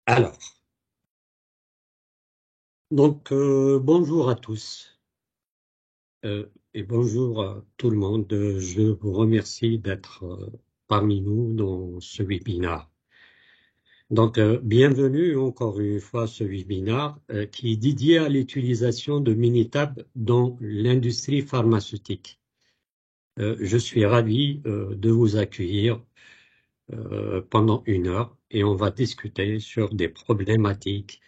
Alors, bonjour à tous et bonjour à tout le monde. Je vous remercie d'être parmi nous dans ce webinaire. Bienvenue encore une fois à ce webinaire qui est dédié à l'utilisation de Minitab dans l'industrie pharmaceutique. Je suis ravi de vous accueillir pendant une heure et on va discuter sur des problématiques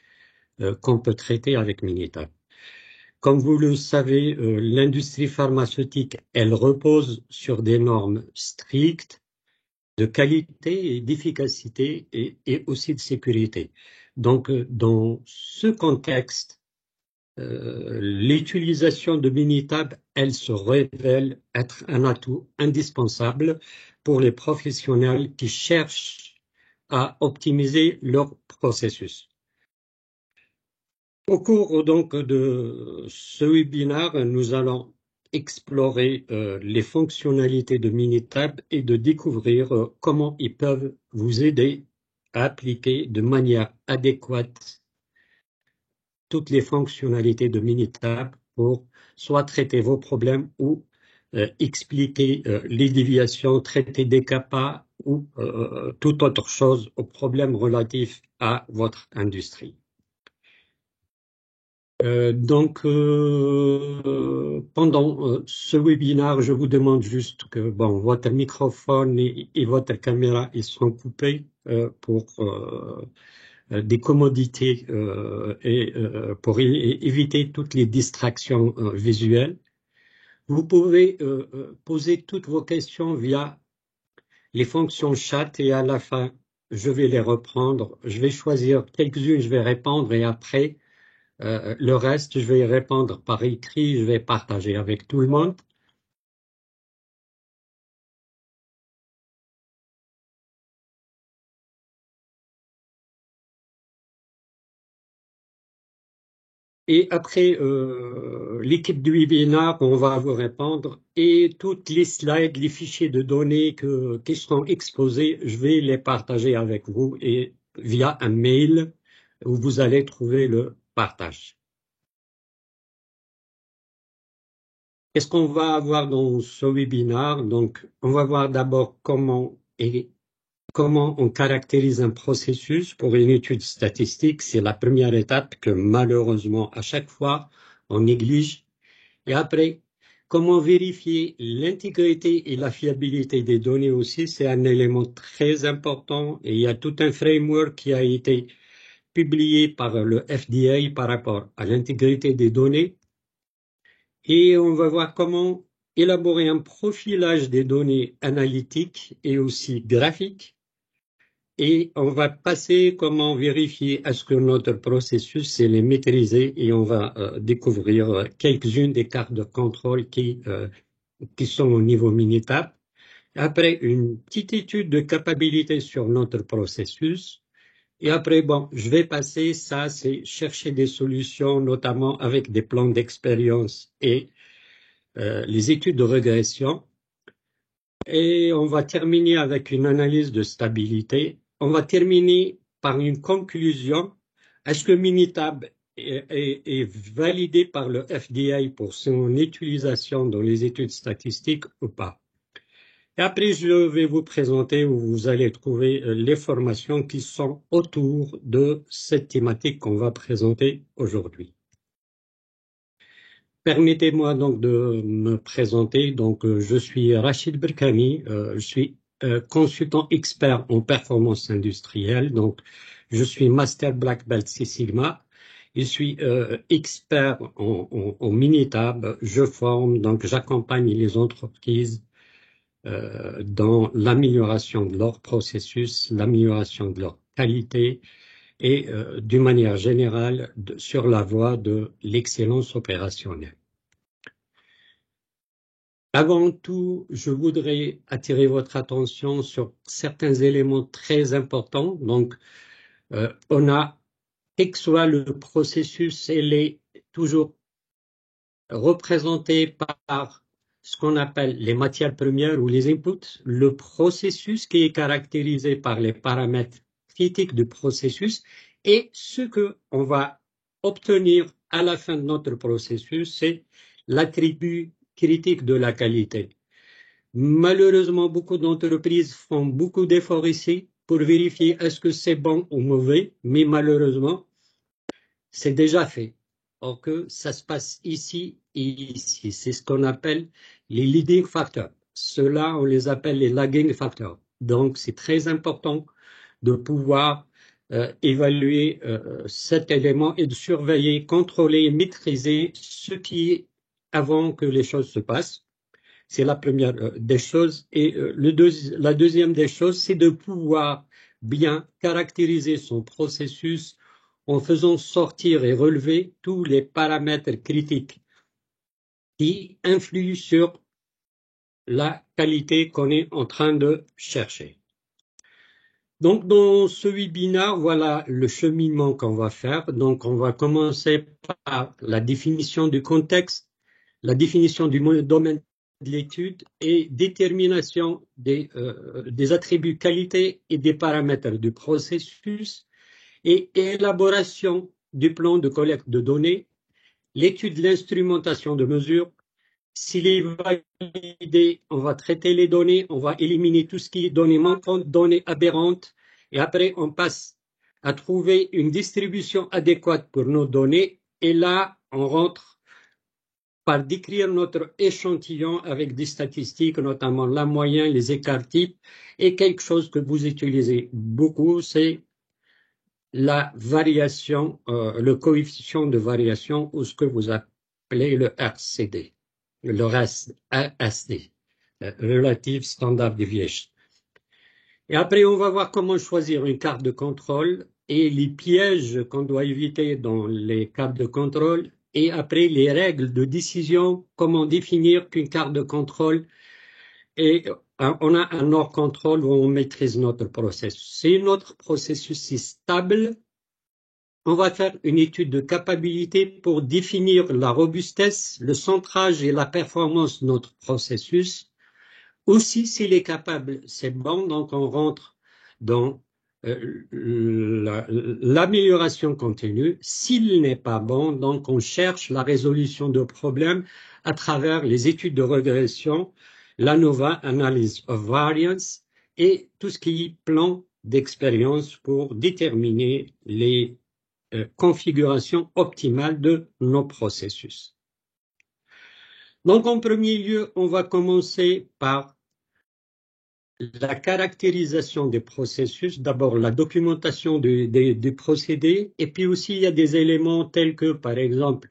qu'on peut traiter avec Minitab. Comme vous le savez, l'industrie pharmaceutique, elle repose sur des normes strictes de qualité et d'efficacité et aussi de sécurité. Dans ce contexte, l'utilisation de Minitab, elle se révèle être un atout indispensable pour les professionnels qui cherchent à optimiser leur processus. Au cours donc de ce webinaire, nous allons explorer les fonctionnalités de Minitab et de découvrir comment ils peuvent vous aider à appliquer de manière adéquate toutes les fonctionnalités de Minitab pour soit traiter vos problèmes ou expliquer les déviations, traiter des CAPA ou toute autre chose aux problèmes relatifs à votre industrie. Pendant ce webinaire, je vous demande juste que votre microphone et votre caméra ils sont coupés pour des commodités et pour éviter toutes les distractions visuelles. Vous pouvez poser toutes vos questions via les fonctions chat et à la fin, je vais les reprendre. Je vais choisir quelques-unes, je vais répondre et après, le reste, je vais y répondre par écrit, je vais partager avec tout le monde. Et après l'équipe du webinaire, on va vous répondre. Et toutes les slides, les fichiers de données qui sont exposés, je vais les partager avec vous et via un mail où vous allez trouver le partage. Qu'est-ce qu'on va avoir dans ce webinaire? Donc, on va voir d'abord comment on caractérise un processus pour une étude statistique. C'est la première étape que malheureusement à chaque fois on néglige. Et après, comment vérifier l'intégrité et la fiabilité des données aussi, c'est un élément très important et il y a tout un framework qui a été publié par le FDA par rapport à l'intégrité des données. Et on va voir comment élaborer un profilage des données analytiques et aussi graphiques. Et on va passer comment vérifier est-ce que notre processus est maîtrisé et on va découvrir quelques-unes des cartes de contrôle qui sont au niveau Minitab. Après, une petite étude de capacité sur notre processus. Et après, je vais passer, ça, c'est chercher des solutions, notamment avec des plans d'expérience et les études de régression. Et on va terminer avec une analyse de stabilité. On va terminer par une conclusion. Est-ce que Minitab est validé par le FDA pour son utilisation dans les études statistiques ou pas? Et après, je vais vous présenter où vous allez trouver les formations qui sont autour de cette thématique qu'on va présenter aujourd'hui. Permettez-moi donc de me présenter. Je suis Rachid Berkani, je suis consultant expert en performance industrielle. Donc, je suis Master Black Belt Six Sigma. Je suis expert en Minitab. Je forme, donc j'accompagne les entreprises dans l'amélioration de leur processus, l'amélioration de leur qualité et d'une manière générale sur la voie de l'excellence opérationnelle. Avant tout, je voudrais attirer votre attention sur certains éléments très importants. Quel que soit le processus, elle est toujours représentée par ce qu'on appelle les matières premières ou les inputs, le processus qui est caractérisé par les paramètres critique du processus et ce que on va obtenir à la fin de notre processus, c'est l'attribut critique de la qualité. Malheureusement, beaucoup d'entreprises font beaucoup d'efforts ici pour vérifier est-ce que c'est bon ou mauvais, mais malheureusement, c'est déjà fait. Or que ça se passe ici et ici. C'est ce qu'on appelle les leading factors. Ceux-là, on les appelle les lagging factors. Donc, c'est très important de pouvoir évaluer cet élément et de surveiller, contrôler, maîtriser ce qui est avant que les choses se passent. C'est la première des choses. Et la deuxième des choses, c'est de pouvoir bien caractériser son processus en faisant sortir et relever tous les paramètres critiques qui influent sur la qualité qu'on est en train de chercher. Donc, dans ce webinaire, voilà le cheminement qu'on va faire. Donc, on va commencer par la définition du contexte, la définition du domaine de l'étude et détermination des attributs qualité et des paramètres du processus et élaboration du plan de collecte de données, l'étude de l'instrumentation de mesure. S'il est validé, on va traiter les données, on va éliminer tout ce qui est données manquantes, données aberrantes, et après on passe à trouver une distribution adéquate pour nos données, et là on rentre par décrire notre échantillon avec des statistiques, notamment la moyenne, les écarts types, et quelque chose que vous utilisez beaucoup, c'est la variation, le coefficient de variation, ou ce que vous appelez le RCD. Le RSD, Relative Standard Deviation. Et après, on va voir comment choisir une carte de contrôle et les pièges qu'on doit éviter dans les cartes de contrôle. Et après, les règles de décision, comment définir qu'une carte de contrôle. Et on a un hors contrôle où on maîtrise notre processus. Si notre processus est stable, on va faire une étude de capacité pour définir la robustesse, le centrage et la performance de notre processus. Aussi, s'il est capable, c'est bon, donc on rentre dans l'amélioration continue. S'il n'est pas bon, donc on cherche la résolution de problèmes à travers les études de régression, l'ANOVA, Analysis of Variance, et tout ce qui est plan d'expérience pour déterminer les configuration optimale de nos processus. Donc, en premier lieu, on va commencer par la caractérisation des processus, d'abord la documentation des procédés, et puis aussi il y a des éléments tels que, par exemple,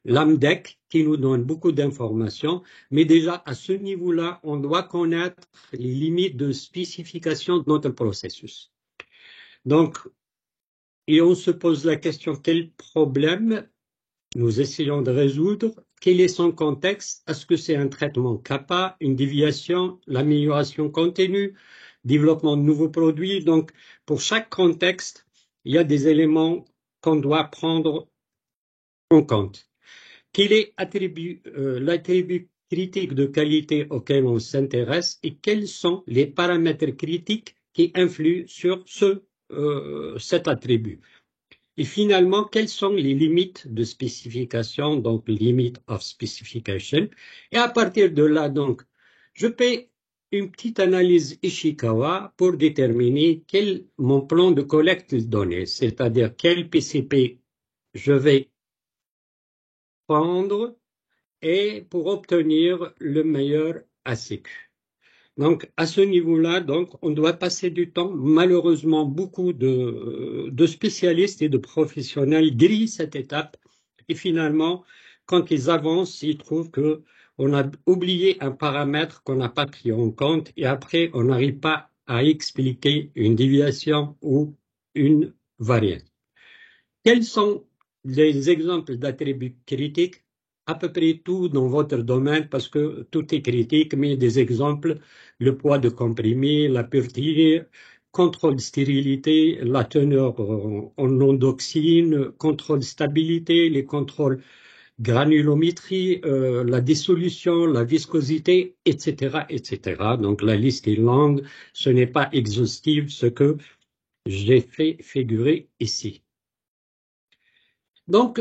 l'AMDEC, qui nous donne beaucoup d'informations, mais déjà à ce niveau-là, on doit connaître les limites de spécification de notre processus. Donc, et on se pose la question, quel problème nous essayons de résoudre? Quel est son contexte? Est-ce que c'est un traitement CAPA, une déviation, l'amélioration continue, développement de nouveaux produits? Donc, pour chaque contexte, il y a des éléments qu'on doit prendre en compte. Quel est l'attribut critique de qualité auquel on s'intéresse et quels sont les paramètres critiques qui influent sur cet attribut? Et finalement, quelles sont les limites de spécification, donc limit of specification. Et à partir de là, donc, je fais une petite analyse Ishikawa pour déterminer mon plan de collecte de données, c'est-à-dire quel PCP je vais prendre et pour obtenir le meilleur ACQ. Donc, à ce niveau-là, donc, on doit passer du temps. Malheureusement, beaucoup de spécialistes et de professionnels grillent cette étape. Et finalement, quand ils avancent, ils trouvent que on a oublié un paramètre qu'on n'a pas pris en compte. Et après, on n'arrive pas à expliquer une déviation ou une variante. Quels sont les exemples d'attributs critiques? À peu près tout dans votre domaine, parce que tout est critique, mais des exemples, le poids de comprimé, la pureté, contrôle de stérilité, la teneur en endoxine, contrôle de stabilité, les contrôles granulométrie, la dissolution, la viscosité, etc., etc. Donc la liste est longue, ce n'est pas exhaustif, ce que j'ai fait figurer ici. Donc,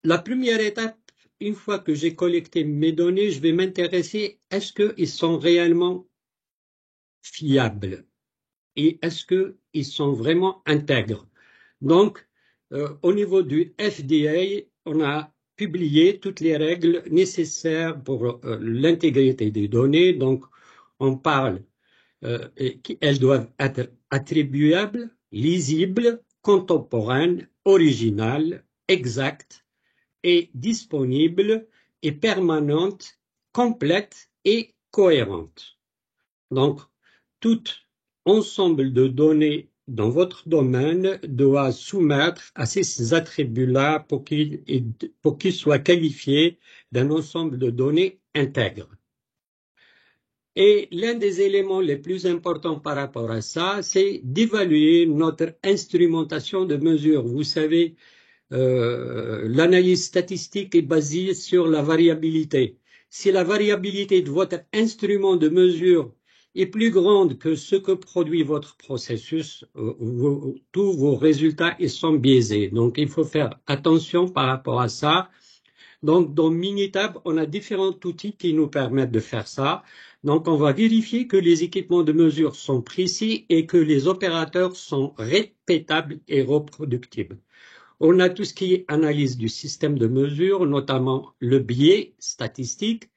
la première étape, une fois que j'ai collecté mes données, je vais m'intéresser, est-ce qu'ils sont réellement fiables et est-ce qu'ils sont vraiment intègres? Donc, au niveau du FDA, on a publié toutes les règles nécessaires pour l'intégrité des données. Donc, on parle qu'elles doivent être attribuables, lisibles, contemporaines, originales, exactes et disponibles et permanentes, complètes et cohérentes. Donc, tout ensemble de données dans votre domaine doit soumettre à ces attributs-là pour qu'il soit qualifié d'un ensemble de données intègres. Et l'un des éléments les plus importants par rapport à ça, c'est d'évaluer notre instrumentation de mesure. Vous savez, l'analyse statistique est basée sur la variabilité. Si la variabilité de votre instrument de mesure est plus grande que ce que produit votre processus, tous vos résultats ils sont biaisés. Donc, il faut faire attention par rapport à ça. Donc, dans Minitab, on a différents outils qui nous permettent de faire ça. Donc, on va vérifier que les équipements de mesure sont précis et que les opérateurs sont répétables et reproductibles. On a tout ce qui est analyse du système de mesure, notamment le biais statistique,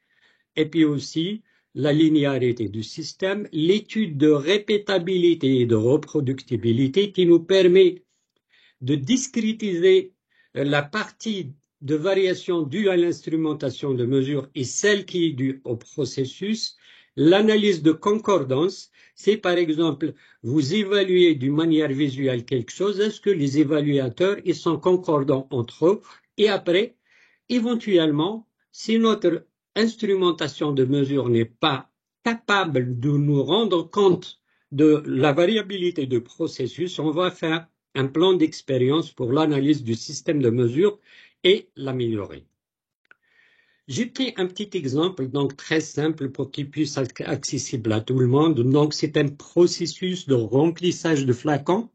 et puis aussi la linéarité du système, l'étude de répétabilité et de reproductibilité qui nous permet de discrétiser la partie de variation due à l'instrumentation de mesure et celle qui est due au processus. L'analyse de concordance, c'est par exemple, vous évaluez d'une manière visuelle quelque chose, est-ce que les évaluateurs ils sont concordants entre eux? Et après, éventuellement, si notre instrumentation de mesure n'est pas capable de nous rendre compte de la variabilité du processus, on va faire un plan d'expérience pour l'analyse du système de mesure et l'améliorer. J'ai pris un petit exemple, donc très simple pour qu'il puisse être accessible à tout le monde. Donc, c'est un processus de remplissage de flacons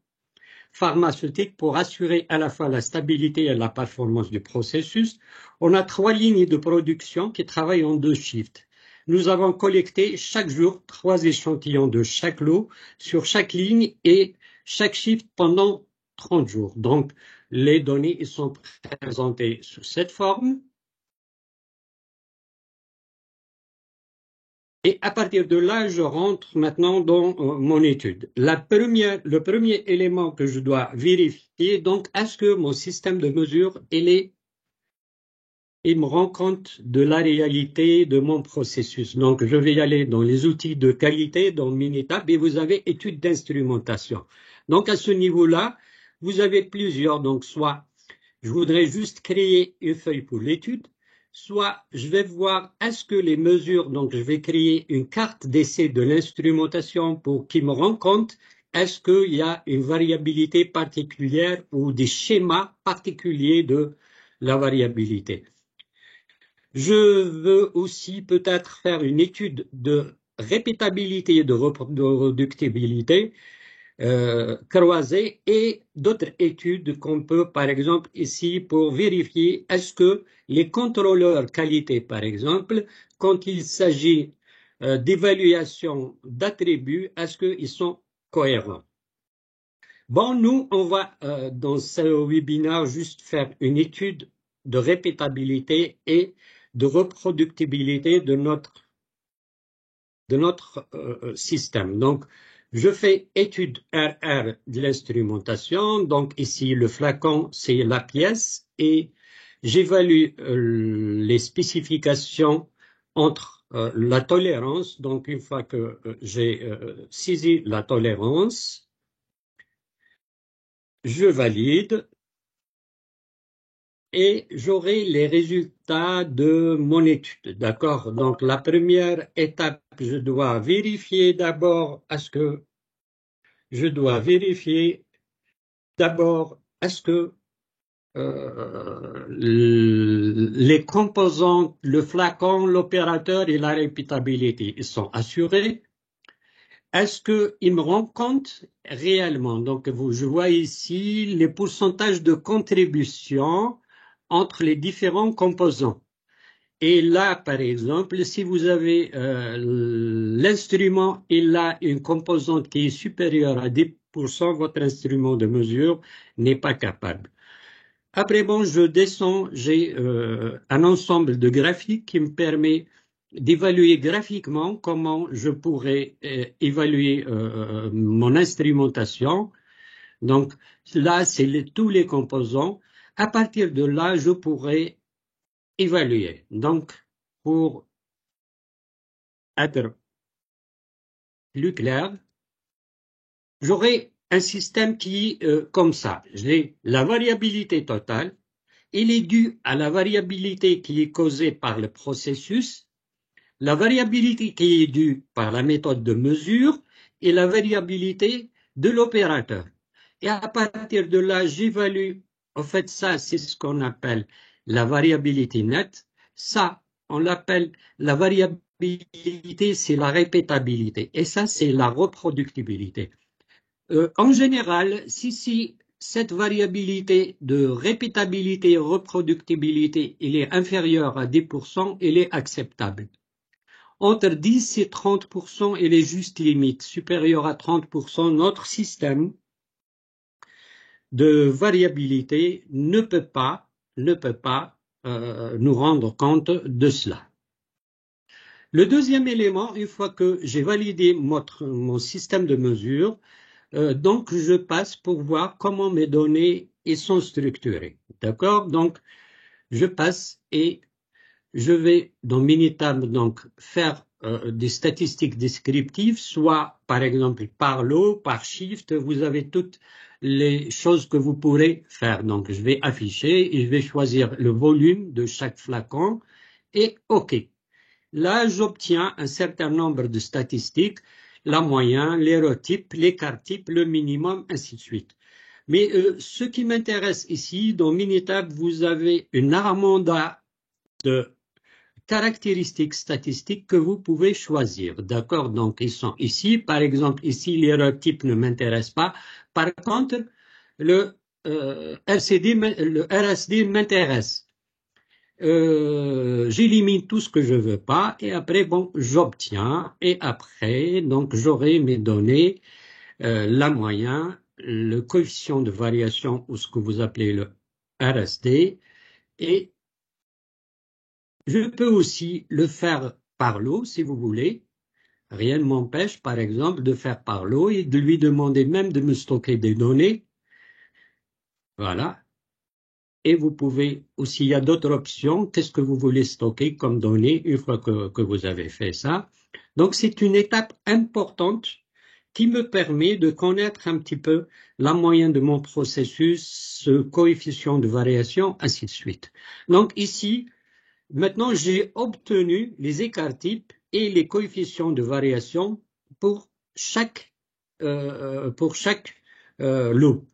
pharmaceutiques pour assurer à la fois la stabilité et la performance du processus. On a 3 lignes de production qui travaillent en 2 shifts. Nous avons collecté chaque jour 3 échantillons de chaque lot sur chaque ligne et chaque shift pendant 30 jours. Donc, les données sont présentées sous cette forme. Et à partir de là, je rentre maintenant dans mon étude. Le premier élément que je dois vérifier, donc, est-ce que mon système de mesure, il me rend compte de la réalité de mon processus. Donc, je vais y aller dans les outils de qualité, dans Minitab, et vous avez étude d'instrumentation. Donc, à ce niveau-là, vous avez plusieurs. Donc, soit je voudrais juste créer une feuille pour l'étude, soit je vais voir est-ce que les mesures, donc je vais créer une carte d'essai de l'instrumentation pour qu'il me rende compte est-ce qu'il y a une variabilité particulière ou des schémas particuliers de la variabilité. Je veux aussi peut-être faire une étude de répétabilité et de reproductibilité croisées et d'autres études qu'on peut, par exemple, ici, pour vérifier est-ce que les contrôleurs qualité, par exemple, quand il s'agit d'évaluation d'attributs, est-ce qu'ils sont cohérents? Bon, nous, on va, dans ce webinaire, juste faire une étude de répétabilité et de reproductibilité de notre système. Donc, je fais étude RR de l'instrumentation. Donc, ici, le flacon, c'est la pièce et j'évalue les spécifications entre la tolérance. Donc, une fois que j'ai saisi la tolérance, je valide et j'aurai les résultats de mon étude. D'accord? Donc, la première étape, je dois vérifier d'abord est-ce que les composants, le flacon, l'opérateur et la répétabilité, ils sont assurés. est-ce qu'il me rend compte réellement? Donc, je vois ici les pourcentages de contribution entre les différents composants. Et là, par exemple, si vous avez l'instrument, il a une composante qui est supérieure à 10%, votre instrument de mesure n'est pas capable. Après, bon, je descends, j'ai un ensemble de graphiques qui me permet d'évaluer graphiquement comment je pourrais évaluer mon instrumentation. Donc là, c'est tous les composants. À partir de là, je pourrais évaluer. Donc, pour être plus clair, j'aurai un système qui est comme ça. J'ai la variabilité totale. Il est dû à la variabilité qui est causée par le processus, la variabilité qui est due par la méthode de mesure et la variabilité de l'opérateur. Et à partir de là, j'évalue, en fait, ça, c'est ce qu'on appelle la variabilité nette. Ça, on l'appelle la variabilité, c'est la répétabilité. Et ça, c'est la reproductibilité. En général, si cette variabilité de répétabilité et reproductibilité il est inférieure à 10%, elle est acceptable. Entre 10 et 30%, elle est juste limite. Supérieure à 30%, notre système de variabilité ne peut pas nous rendre compte de cela. Le deuxième élément, une fois que j'ai validé mon système de mesure, donc je passe pour voir comment mes données sont structurées. D'accord? Donc je passe et je vais dans Minitab donc faire des statistiques descriptives, soit par exemple par lot, par shift, vous avez toutes les choses que vous pourrez faire. Donc je vais afficher et je vais choisir le volume de chaque flacon et OK. Là, j'obtiens un certain nombre de statistiques, la moyenne, l'érotype, l'écart-type, le minimum, ainsi de suite. Mais ce qui m'intéresse ici, dans Minitab, vous avez une armada de caractéristiques statistiques que vous pouvez choisir. D'accord? Donc, ils sont ici. Par exemple, ici, l'érotype ne m'intéresse pas. Par contre, le RSD m'intéresse. J'élimine tout ce que je veux pas et après, bon, j'obtiens et après, donc, j'aurai mes données, la moyenne, le coefficient de variation ou ce que vous appelez le RSD et je peux aussi le faire par lot, si vous voulez. Rien ne m'empêche, par exemple, de faire par lot et de lui demander même de me stocker des données. Voilà. Et vous pouvez aussi, il y a d'autres options. Qu'est-ce que vous voulez stocker comme données une fois que vous avez fait ça? Donc, c'est une étape importante qui me permet de connaître un petit peu la moyenne de mon processus, ce coefficient de variation, ainsi de suite. Donc, ici, maintenant, j'ai obtenu les écarts-types et les coefficients de variation pour chaque lot.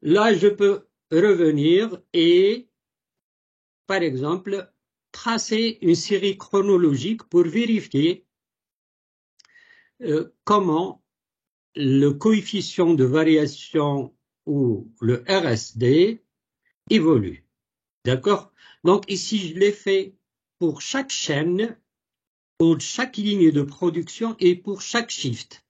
Là, je peux revenir et, par exemple, tracer une série chronologique pour vérifier comment le coefficient de variation ou le RSD évolue. D'accord? Donc ici, je l'ai fait pour chaque chaîne, pour chaque ligne de production et pour chaque shift.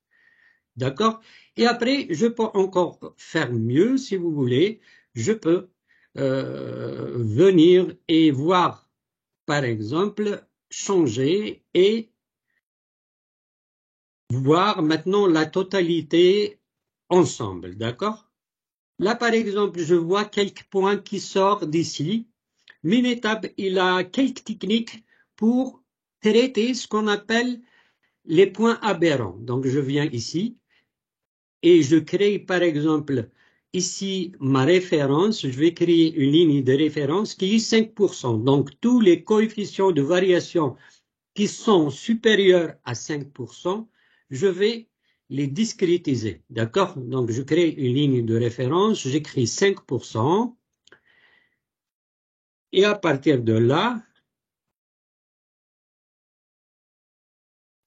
D'accord? Et après, je peux encore faire mieux, si vous voulez. Je peux venir et voir, par exemple, changer et voir maintenant la totalité ensemble. D'accord? Là, par exemple, je vois quelques points qui sortent d'ici. Minitab, il a quelques techniques pour traiter ce qu'on appelle les points aberrants. Donc, je viens ici et je crée, par exemple, ici ma référence. Je vais créer une ligne de référence qui est 5%. Donc, tous les coefficients de variation qui sont supérieurs à 5%, je vais les discrétiser. D'accord? Donc, je crée une ligne de référence, j'écris 5%. Et à partir de là,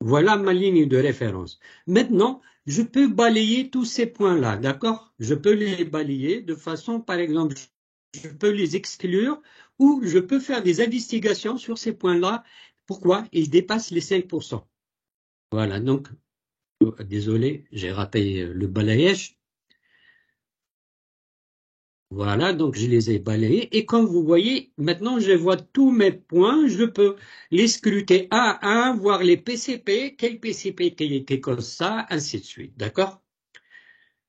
Voilà ma ligne de référence. Maintenant, je peux balayer tous ces points-là, d'accord? Je peux les balayer de façon, par exemple, je peux les exclure ou je peux faire des investigations sur ces points-là. Pourquoi ils dépassent les 5%? Voilà, donc, désolé, j'ai raté le balayage. Voilà, donc je les ai balayés. Et comme vous voyez, maintenant je vois tous mes points. Je peux les scruter un à un, voir les PCP, quel PCP qui cause ça, ainsi de suite. D'accord?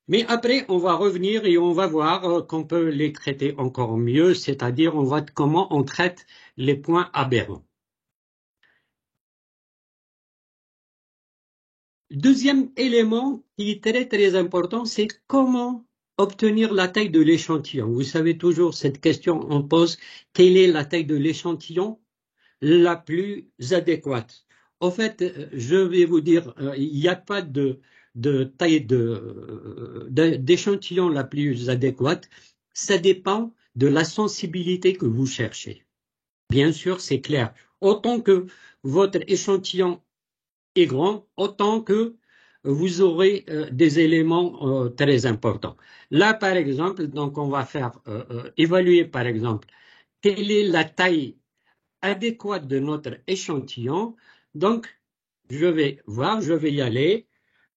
Mais après, on va revenir et on va voir qu'on peut les traiter encore mieux, c'est-à-dire on voit comment on traite les points aberrants. Deuxième élément qui est très très important, c'est comment obtenir la taille de l'échantillon. Vous savez toujours cette question, on pose, quelle est la taille de l'échantillon la plus adéquate? En fait, je vais vous dire, il n'y a pas de taille d'échantillon la plus adéquate. Ça dépend de la sensibilité que vous cherchez. Bien sûr, c'est clair. Autant que votre échantillon est grand, autant que vous aurez des éléments très importants. Là, par exemple, donc on va faire évaluer, par exemple, quelle est la taille adéquate de notre échantillon. Donc, je vais voir, je vais y aller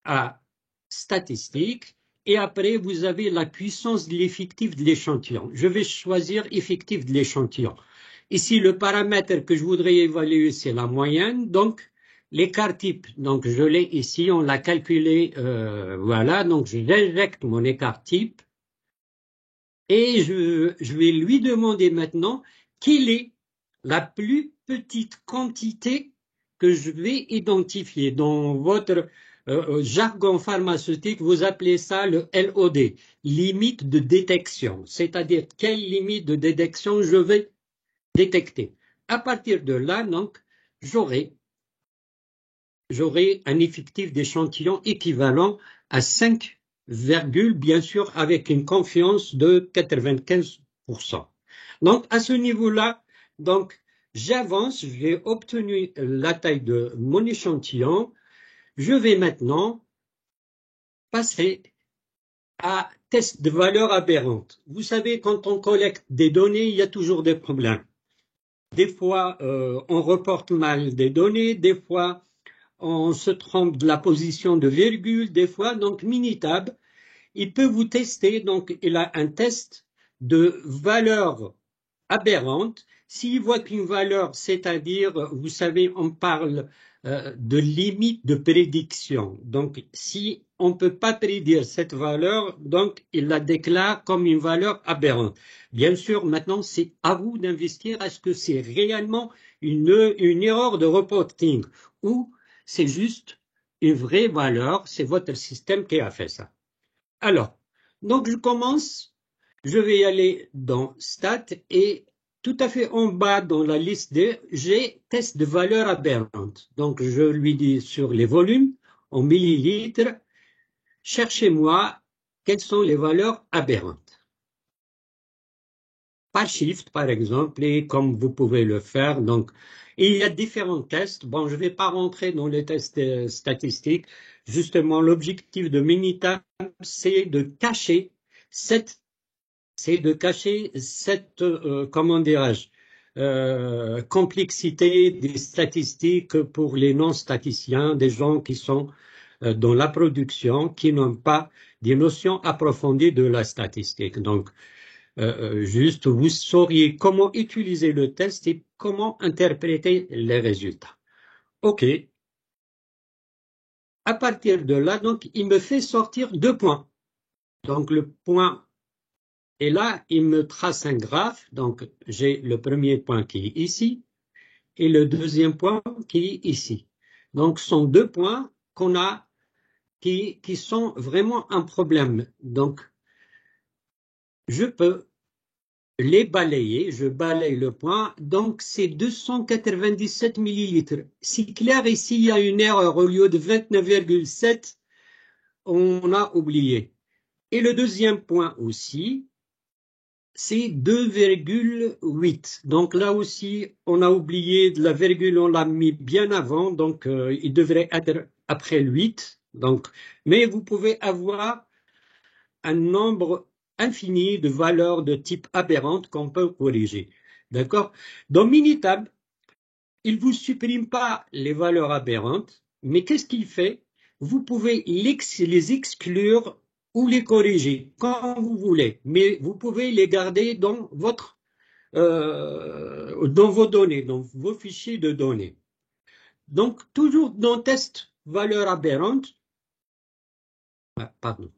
à statistiques et après, vous avez la puissance de l'effectif de l'échantillon. Je vais choisir effectif de l'échantillon. Ici, le paramètre que je voudrais évaluer, c'est la moyenne. Donc, l'écart type, donc je l'ai ici, on l'a calculé, voilà. Donc, j'injecte mon écart type et je vais lui demander maintenant quelle est la plus petite quantité que je vais identifier. Dans votre jargon pharmaceutique, vous appelez ça le LOD, limite de détection, c'est-à-dire quelle limite de détection je vais détecter. À partir de là, donc, j'aurai un effectif d'échantillon équivalent à 5, bien sûr, avec une confiance de 95%. Donc, à ce niveau-là, donc, j'avance, j'ai obtenu la taille de mon échantillon. Je vais maintenant passer à test de valeur aberrante. Vous savez, quand on collecte des données, il y a toujours des problèmes. Des fois, on reporte mal des données, des fois, on se trompe de la position de virgule, des fois, donc Minitab, il peut vous tester, donc il a un test de valeur aberrante. S'il voit qu'une valeur, c'est-à-dire, vous savez, on parle de limite de prédiction. Donc, si on ne peut pas prédire cette valeur, donc il la déclare comme une valeur aberrante. Bien sûr, maintenant, c'est à vous d'investir. Est-ce que c'est réellement une erreur de reporting ou c'est juste une vraie valeur? C'est votre système qui a fait ça. Alors, donc je commence, je vais y aller dans Stat et tout à fait en bas dans la liste j'ai test de valeur aberrante. Donc je lui dis sur les volumes, en millilitres, cherchez-moi quelles sont les valeurs aberrantes. Par shift, par exemple, et comme vous pouvez le faire. Donc, il y a différents tests. Bon, je ne vais pas rentrer dans les tests statistiques. Justement, l'objectif de Minitab, c'est de cacher cette comment dirais-je, complexité des statistiques pour les non-statisticiens, des gens qui sont dans la production, qui n'ont pas des notions approfondies de la statistique. Donc, juste, vous sauriez comment utiliser le test et comment interpréter les résultats. OK. À partir de là, donc, il me fait sortir 2 points. Donc, le point, et là, il me trace un graphe. Donc, j'ai le premier point qui est ici et le deuxième point qui est ici. Donc, ce sont 2 points qu'on a qui sont vraiment un problème. Donc, je peux les balayer, je balaye le point, donc c'est 297 millilitres. C'est clair, ici, il y a une erreur. Au lieu de 29,7, on a oublié. Et le deuxième point aussi, c'est 2,8. Donc là aussi, on a oublié de la virgule, on l'a mis bien avant, donc il devrait être après le 8. Donc, mais vous pouvez avoir un nombre infini de valeurs de type aberrante qu'on peut corriger. D'accord? Dans Minitab, il ne vous supprime pas les valeurs aberrantes, mais qu'est-ce qu'il fait? Vous pouvez les exclure ou les corriger quand vous voulez, mais vous pouvez les garder dans vos données, dans vos fichiers de données. Donc, toujours dans test valeur aberrante, pardon,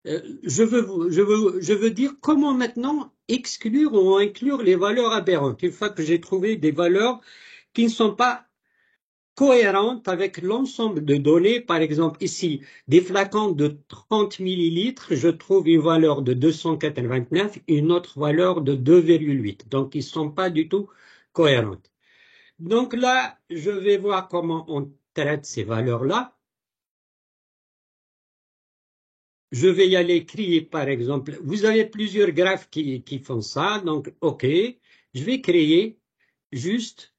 je veux dire comment maintenant exclure ou inclure les valeurs aberrantes. Une fois que j'ai trouvé des valeurs qui ne sont pas cohérentes avec l'ensemble de données, par exemple ici, des flacons de 30 millilitres, je trouve une valeur de 289, une autre valeur de 2,8. Donc, ils ne sont pas du tout cohérentes. Donc là, je vais voir comment on traite ces valeurs-là. Je vais y aller créer, par exemple. Vous avez plusieurs graphes qui font ça. Donc, OK, je vais créer juste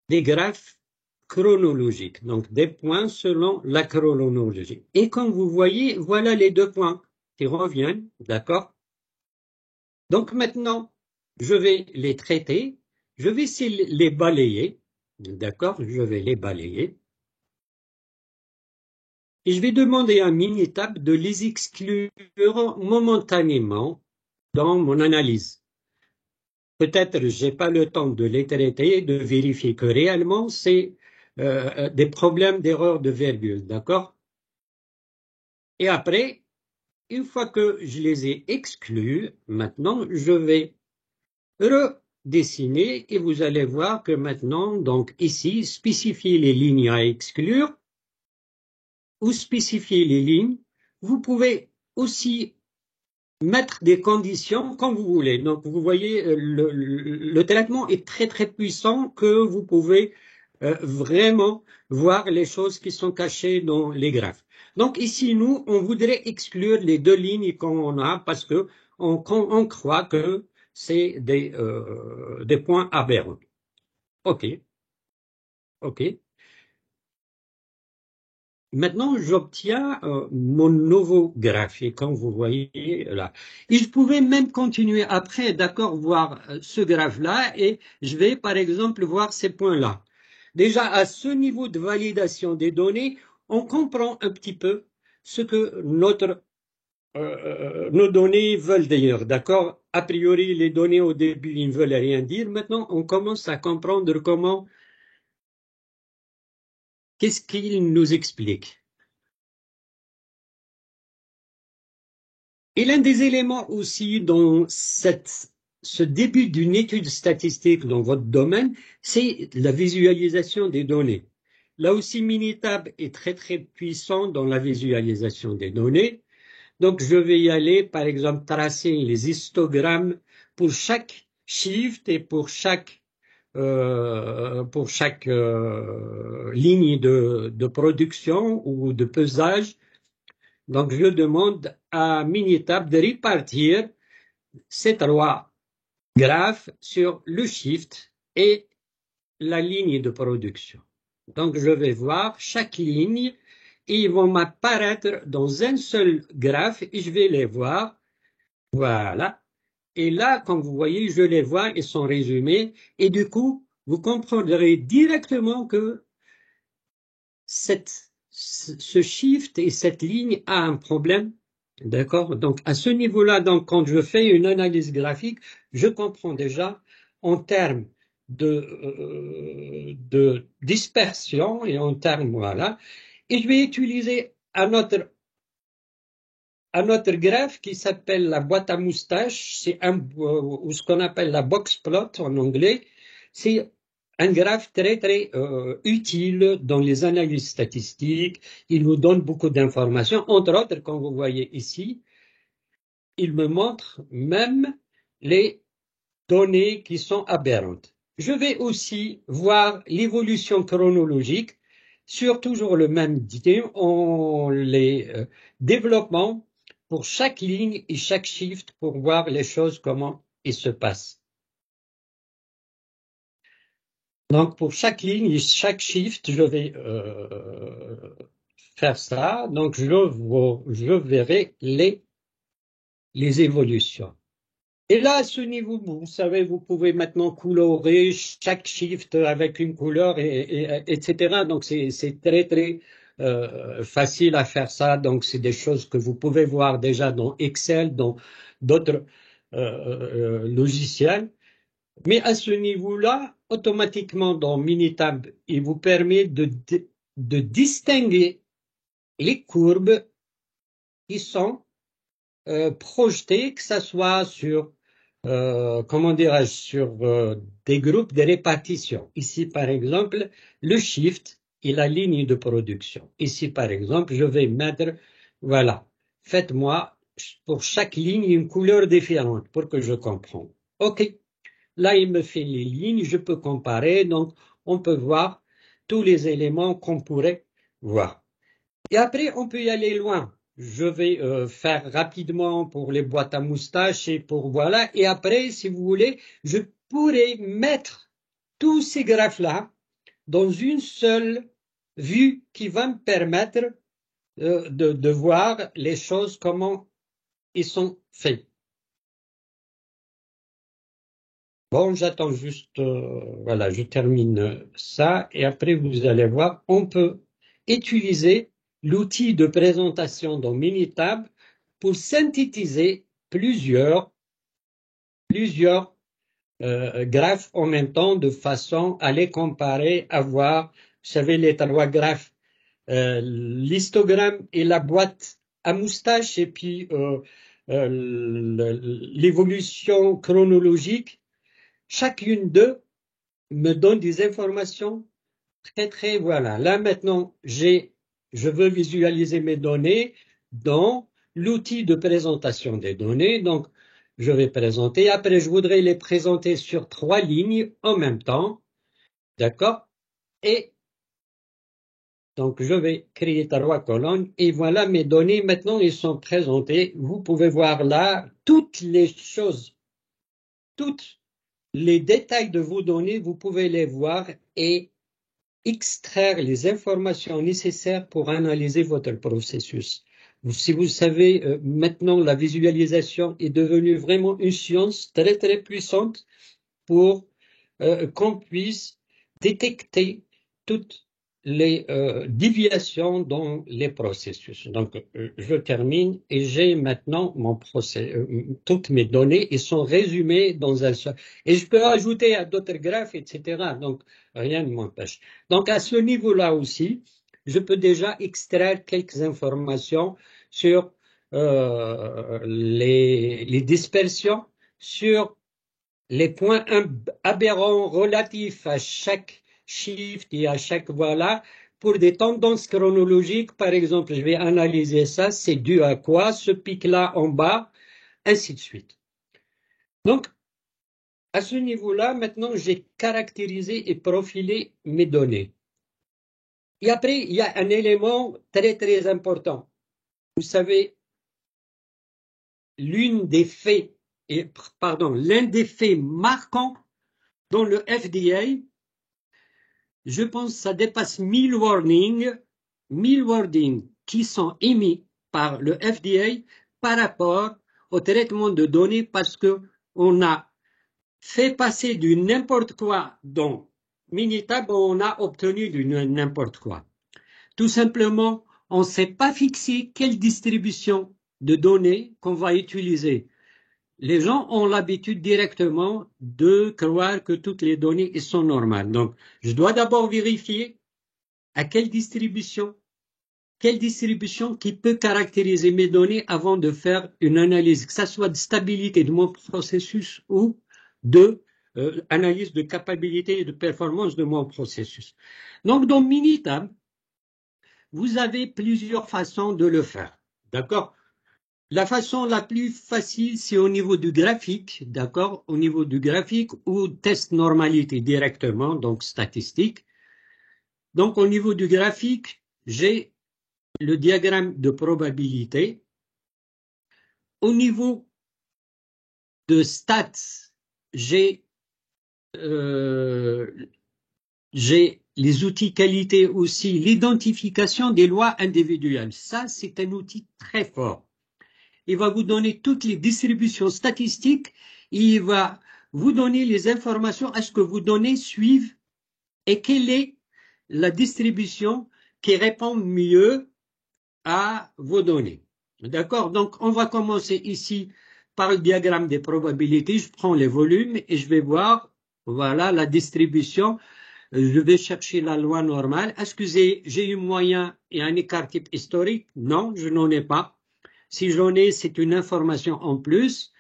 des graphes chronologiques. Donc, des points selon la chronologie. Et comme vous voyez, voilà les deux points qui reviennent. D'accord? Donc, maintenant, je vais les traiter. Je vais essayer de les balayer. D'accord? Je vais les balayer. Et je vais demander à Minitab de les exclure momentanément dans mon analyse. Peut-être j'ai pas le temps de les traiter, de vérifier que réellement c'est des problèmes d'erreur de virgule, d'accord? Et après, une fois que je les ai exclus, maintenant je vais redessiner et vous allez voir que maintenant, donc ici, spécifier les lignes à exclure ou spécifier les lignes. Vous pouvez aussi mettre des conditions comme vous voulez. Donc, vous voyez, le traitement est très, très puissant que vous pouvez vraiment voir les choses qui sont cachées dans les graphes. Donc, ici, nous, on voudrait exclure les deux lignes qu'on a parce que on croit que c'est des points aberrants. OK. OK. Maintenant, j'obtiens mon nouveau graphique, comme vous voyez là. Et je pouvais même continuer après, d'accord, voir ce graphe-là, et je vais, par exemple, voir ces points-là. Déjà, à ce niveau de validation des données, on comprend un petit peu ce que nos données veulent d'ailleurs, d'accord? A priori, les données au début, ils ne veulent rien dire. Maintenant, on commence à comprendre qu'est-ce qu'ils nous expliquent. Et l'un des éléments aussi dans ce début d'une étude statistique dans votre domaine, c'est la visualisation des données. Là aussi, Minitab est très très puissant dans la visualisation des données. Donc, je vais y aller, par exemple, tracer les histogrammes pour chaque shift et pour chaque ligne de production ou de pesage. Donc, je demande à Minitab de répartir ces trois graphes sur le shift et la ligne de production. Donc, je vais voir chaque ligne et ils vont m'apparaître dans un seul graphe et je vais les voir. Voilà. Et là, comme vous voyez, je les vois, ils sont résumés et du coup, vous comprendrez directement que ce shift et cette ligne a un problème. D'accord? Donc, à ce niveau-là, donc, quand je fais une analyse graphique, je comprends déjà en termes de dispersion et en termes, voilà. Et je vais utiliser un autre graphe qui s'appelle la boîte à moustaches. C'est ou ce qu'on appelle la box plot en anglais. C'est un graphe très, très utile dans les analyses statistiques. Il nous donne beaucoup d'informations. Entre autres, comme vous voyez ici, il me montre même les données qui sont aberrantes. Je vais aussi voir l'évolution chronologique sur toujours le même idée, en les développant pour chaque ligne et chaque shift pour voir les choses, comment ils se passent. Donc, pour chaque ligne et chaque shift, je vais faire ça. Donc, je verrai les évolutions. Et là, à ce niveau, vous savez, vous pouvez maintenant colorer chaque shift avec une couleur, etc. Donc, c'est très, très facile à faire ça. Donc, c'est des choses que vous pouvez voir déjà dans Excel, dans d'autres logiciels. Mais à ce niveau-là, automatiquement, dans Minitab, il vous permet de distinguer les courbes qui sont projetées, que ce soit sur comment dirais-je, sur des groupes de répartition. Ici, par exemple, le shift et la ligne de production. Ici, par exemple, je vais mettre, voilà, faites-moi pour chaque ligne une couleur différente pour que je comprenne. OK. Là, il me fait les lignes, je peux comparer, donc on peut voir tous les éléments qu'on pourrait voir. Et après, on peut y aller loin. Je vais faire rapidement pour les boîtes à moustaches et pour voilà. Et après, si vous voulez, je pourrais mettre tous ces graphes-là dans une seule vue qui va me permettre de voir les choses, comment ils sont faits. Bon, j'attends juste, voilà, je termine ça et après vous allez voir, on peut utiliser l'outil de présentation dans Minitab pour synthétiser plusieurs graphes en même temps de façon à les comparer, à voir, vous savez, les trois graphes, l'histogramme et la boîte à moustache et puis l'évolution chronologique. Chacune d'eux me donne des informations très, très, voilà. Là, maintenant, je veux visualiser mes données dans l'outil de présentation des données. Donc, je vais présenter. Après, je voudrais les présenter sur 3 lignes en même temps. D'accord? Et donc, je vais créer 3 colonnes. Et voilà, mes données, maintenant, elles sont présentées. Vous pouvez voir là toutes les choses, toutes les détails de vos données, vous pouvez les voir et extraire les informations nécessaires pour analyser votre processus. Si vous savez, maintenant, la visualisation est devenue vraiment une science très, très puissante pour qu'on puisse détecter toutes les déviations dans les processus. Donc, je termine et j'ai maintenant toutes mes données, elles sont résumées dans un seul. Et je peux ajouter à d'autres graphes, etc. Donc, rien ne m'empêche. Donc, à ce niveau-là aussi, je peux déjà extraire quelques informations sur les dispersions, sur les points aberrants relatifs à chaque shift et à chaque voilà, pour des tendances chronologiques, par exemple, je vais analyser ça, c'est dû à quoi, ce pic-là en bas, ainsi de suite. Donc, à ce niveau-là, maintenant, j'ai caractérisé et profilé mes données. Et après, il y a un élément très, très important. Vous savez, l'un des faits marquants dans le FDA, je pense que ça dépasse 1000 warnings qui sont émis par le FDA par rapport au traitement de données parce que on a fait passer du n'importe quoi dans Minitab, on a obtenu du n'importe quoi. Tout simplement, on ne s'est pas fixé quelle distribution de données qu'on va utiliser. Les gens ont l'habitude directement de croire que toutes les données sont normales. Donc, je dois d'abord vérifier à quelle distribution qui peut caractériser mes données avant de faire une analyse, que ce soit de stabilité de mon processus ou de analyse de capacité et de performance de mon processus. Donc, dans Minitab, vous avez plusieurs façons de le faire. D'accord? La façon la plus facile, c'est au niveau du graphique, d'accord? Au niveau du graphique ou test normalité directement, donc statistique. Donc, au niveau du graphique, j'ai le diagramme de probabilité au niveau de stats, j'ai les outils qualité aussi, l'identification des lois individuelles. Ça, c'est un outil très fort. Il va vous donner toutes les distributions statistiques, il va vous donner les informations à ce que vos données suivent et quelle est la distribution qui répond mieux à vos données. D'accord? Donc, on va commencer ici par le diagramme des probabilités. Je prends les volumes et je vais voir, voilà, la distribution. Je vais chercher la loi normale. Est-ce que j'ai eu moyen et un écart type historique? Non, je n'en ai pas. Si j'en ai, c'est une information en plus.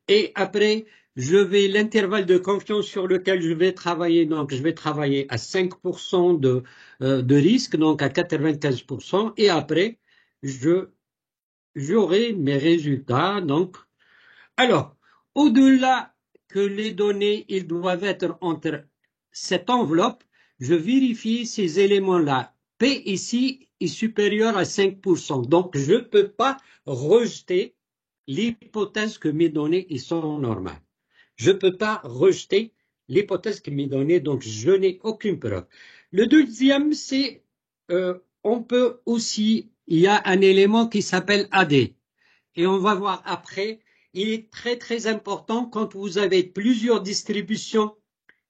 Et après, je vais l'intervalle de confiance sur lequel je vais travailler. Donc, je vais travailler à 5% de risque, donc à 95%. Et après, j'aurai mes résultats. Donc, alors, au-delà que les données, ils doivent être entre cette enveloppe, je vérifie ces éléments-là. P ici est supérieur à 5%. Donc, je ne peux pas rejeter l'hypothèse que mes données ils sont normales. Je ne peux pas rejeter l'hypothèse que mes données, donc je n'ai aucune preuve. Le deuxième, c'est on peut aussi, il y a un élément qui s'appelle AD. Et on va voir après, il est très très important quand vous avez plusieurs distributions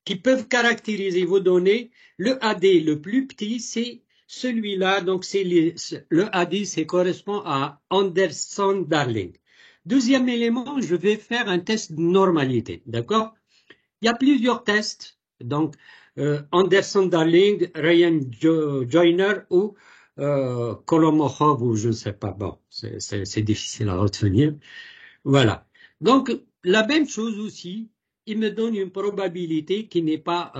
qui peuvent caractériser vos données. Le AD le plus petit, c'est celui-là. Donc, le AD, c'est correspond à Anderson-Darling. Deuxième élément, je vais faire un test de normalité. D'accord? Il y a plusieurs tests. Donc, Anderson-Darling, Ryan-Joyner ou Kolmogorov ou je ne sais pas. Bon, c'est difficile à retenir. Voilà. Donc, la même chose aussi, il me donne une probabilité qui n'est pas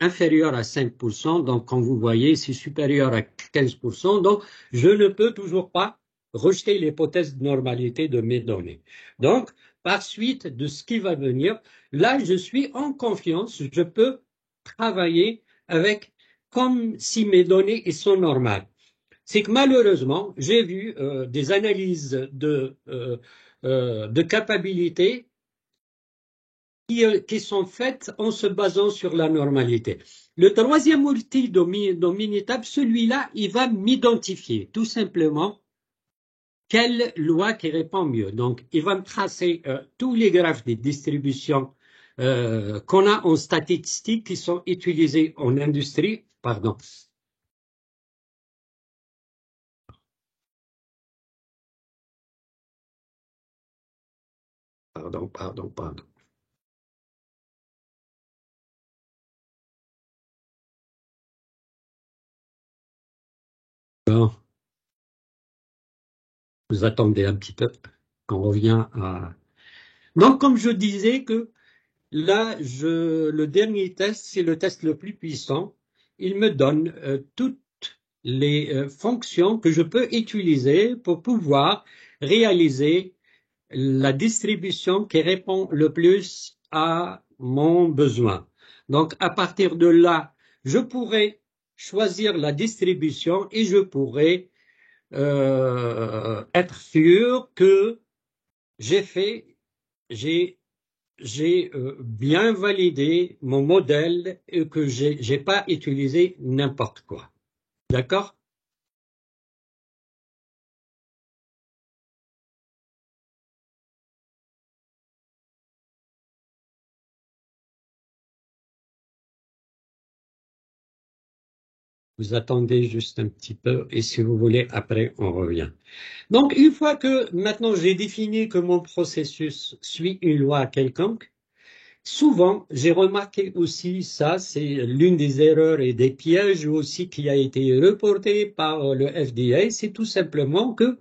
inférieure à 5%. Donc, comme vous voyez, c'est supérieur à 15%. Donc, je ne peux toujours pas rejeter l'hypothèse de normalité de mes données. Donc, par suite de ce qui va venir, là, je suis en confiance. Je peux travailler avec comme si mes données sont normales. C'est que malheureusement, j'ai vu des analyses de capacité qui sont faites en se basant sur la normalité. Le troisième outil de Minitab, celui-là, il va m'identifier tout simplement quelle loi qui répond mieux. Donc, il va me tracer tous les graphes des distributions qu'on a en statistique qui sont utilisés en industrie. Pardon. Pardon. Bon, vous attendez un petit peu qu'on revient à... Donc, comme je disais que là, le dernier test, c'est le test le plus puissant. Il me donne toutes les fonctions que je peux utiliser pour pouvoir réaliser la distribution qui répond le plus à mon besoin. Donc, à partir de là, je pourrais choisir la distribution et je pourrais être sûr que j'ai bien validé mon modèle et que j'ai pas utilisé n'importe quoi. D'accord? Vous attendez juste un petit peu et si vous voulez, après, on revient. Donc, une fois que maintenant j'ai défini que mon processus suit une loi quelconque, souvent, j'ai remarqué aussi ça, c'est l'une des erreurs et des pièges aussi qui a été reporté par le FDA, c'est tout simplement que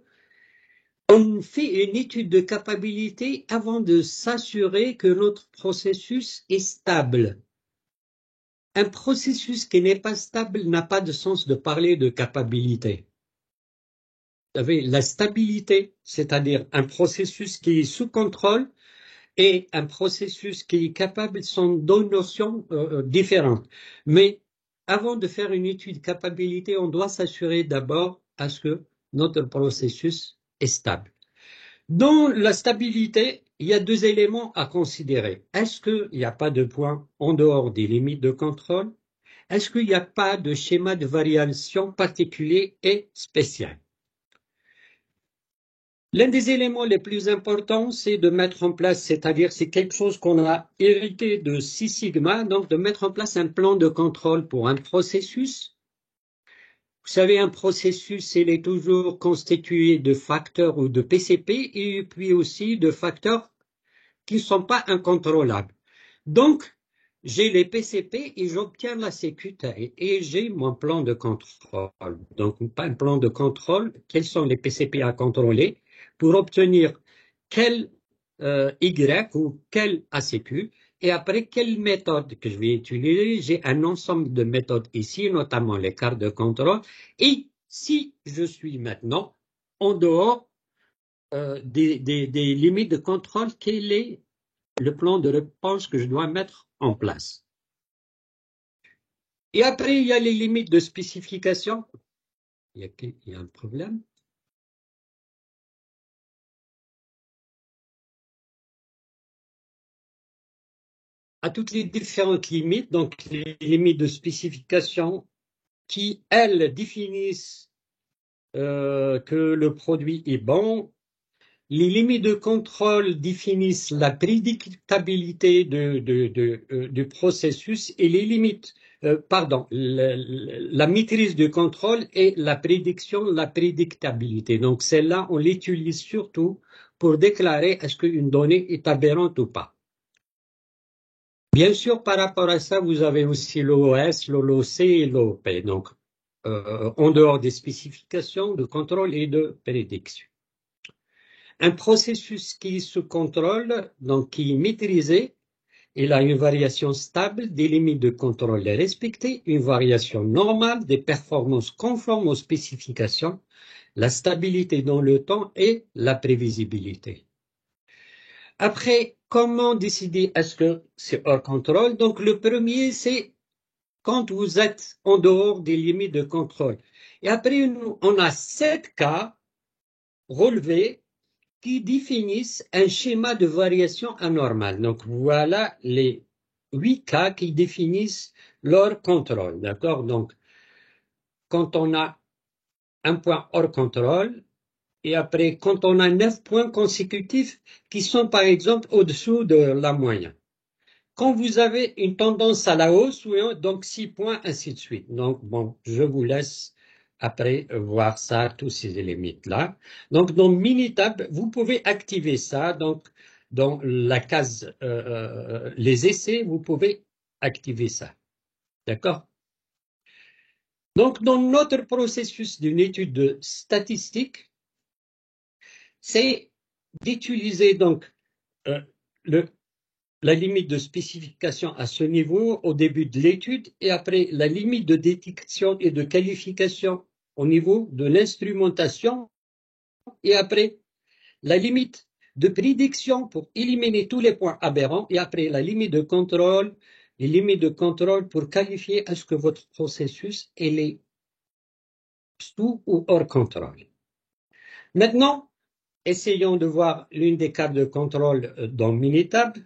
on fait une étude de capacité avant de s'assurer que notre processus est stable. Un processus qui n'est pas stable n'a pas de sens de parler de capacité. Vous savez, la stabilité, c'est-à-dire un processus qui est sous contrôle et un processus qui est capable sont deux notions différentes. Mais avant de faire une étude de capacité, on doit s'assurer d'abord à ce que notre processus est stable. Dans la stabilité, il y a deux éléments à considérer. Est-ce qu'il n'y a pas de point en dehors des limites de contrôle? Est-ce qu'il n'y a pas de schéma de variation particulier et spécial? L'un des éléments les plus importants, c'est de mettre en place, c'est-à-dire c'est quelque chose qu'on a hérité de Six Sigma, donc de mettre en place un plan de contrôle pour un processus. Vous savez, un processus, il est toujours constitué de facteurs ou de PCP et puis aussi de facteurs qui ne sont pas incontrôlables. Donc, j'ai les PCP et j'obtiens la sécurité et j'ai mon plan de contrôle. Donc, un plan de contrôle, quels sont les PCP à contrôler pour obtenir quel Y ou quel ACQ et après quelle méthode que je vais utiliser. J'ai un ensemble de méthodes ici, notamment les cartes de contrôle. Et si je suis maintenant en dehors des limites de contrôle, quel est le plan de réponse que je dois mettre en place? Et après, il y a les limites de spécification. Il y a un problème. À toutes les différentes limites, donc les limites de spécification qui, elles, définissent que le produit est bon. Les limites de contrôle définissent la prédictabilité du processus et les limites, la maîtrise du contrôle et la prédiction, la prédictabilité. Donc celle-là, on l'utilise surtout pour déclarer est-ce qu'une donnée est aberrante ou pas. Bien sûr, par rapport à ça, vous avez aussi l'OS, l'OLOC et l'OP. Donc, en dehors des spécifications de contrôle et de prédiction. Un processus qui se contrôle, donc qui est maîtrisé, il a une variation stable des limites de contrôle respectées, une variation normale des performances conformes aux spécifications, la stabilité dans le temps et la prévisibilité. Après, comment décider est-ce que c'est hors contrôle? Donc le premier, c'est quand vous êtes en dehors des limites de contrôle. Et après, on a 7 cas relevés qui définissent un schéma de variation anormale. Donc voilà les 8 cas qui définissent leur contrôle. D'accord? Donc quand on a un point hors contrôle, et après quand on a 9 points consécutifs qui sont par exemple au-dessous de la moyenne. Quand vous avez une tendance à la hausse, donc 6 points, ainsi de suite. Donc bon, je vous laisse après voir ça, tous ces limites-là. Donc dans Minitab, vous pouvez activer ça. Donc dans la case les essais, vous pouvez activer ça. D'accord? Donc dans notre processus d'une étude de statistique, c'est d'utiliser donc la limite de spécification à ce niveau au début de l'étude et après la limite de détection et de qualification au niveau de l'instrumentation et après la limite de prédiction pour éliminer tous les points aberrants et après la limite de contrôle, les limites de contrôle pour qualifier est-ce que votre processus est sous ou hors contrôle. Maintenant, essayons de voir l'une des cartes de contrôle dans Minitab.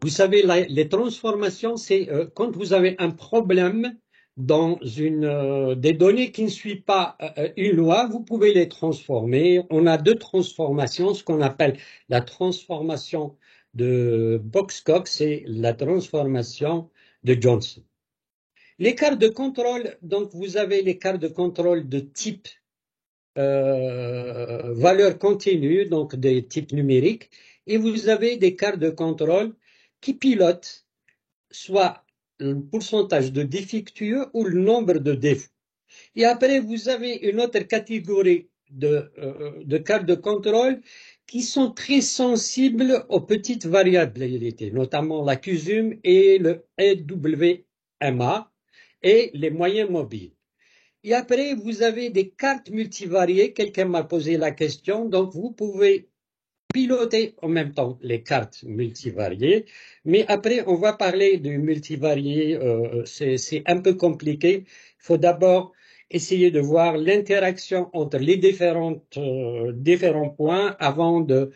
Vous savez, les transformations, c'est quand vous avez un problème dans des données qui ne suivent pas une loi, vous pouvez les transformer. On a deux transformations, ce qu'on appelle la transformation de Box-Cox et la transformation de Johnson. Les cartes de contrôle, donc vous avez les cartes de contrôle de type valeur continue, donc des types numériques, et vous avez des cartes de contrôle qui pilotent soit le pourcentage de défectueux ou le nombre de défauts. Et après, vous avez une autre catégorie de cartes de contrôle qui sont très sensibles aux petites variabilités, notamment la CUSUM et le EWMA et les moyens mobiles. Et après, vous avez des cartes multivariées. Quelqu'un m'a posé la question. Donc, vous pouvez piloter en même temps les cartes multivariées, mais après on va parler du multivarié, c'est un peu compliqué. Il faut d'abord essayer de voir l'interaction entre les différents points avant de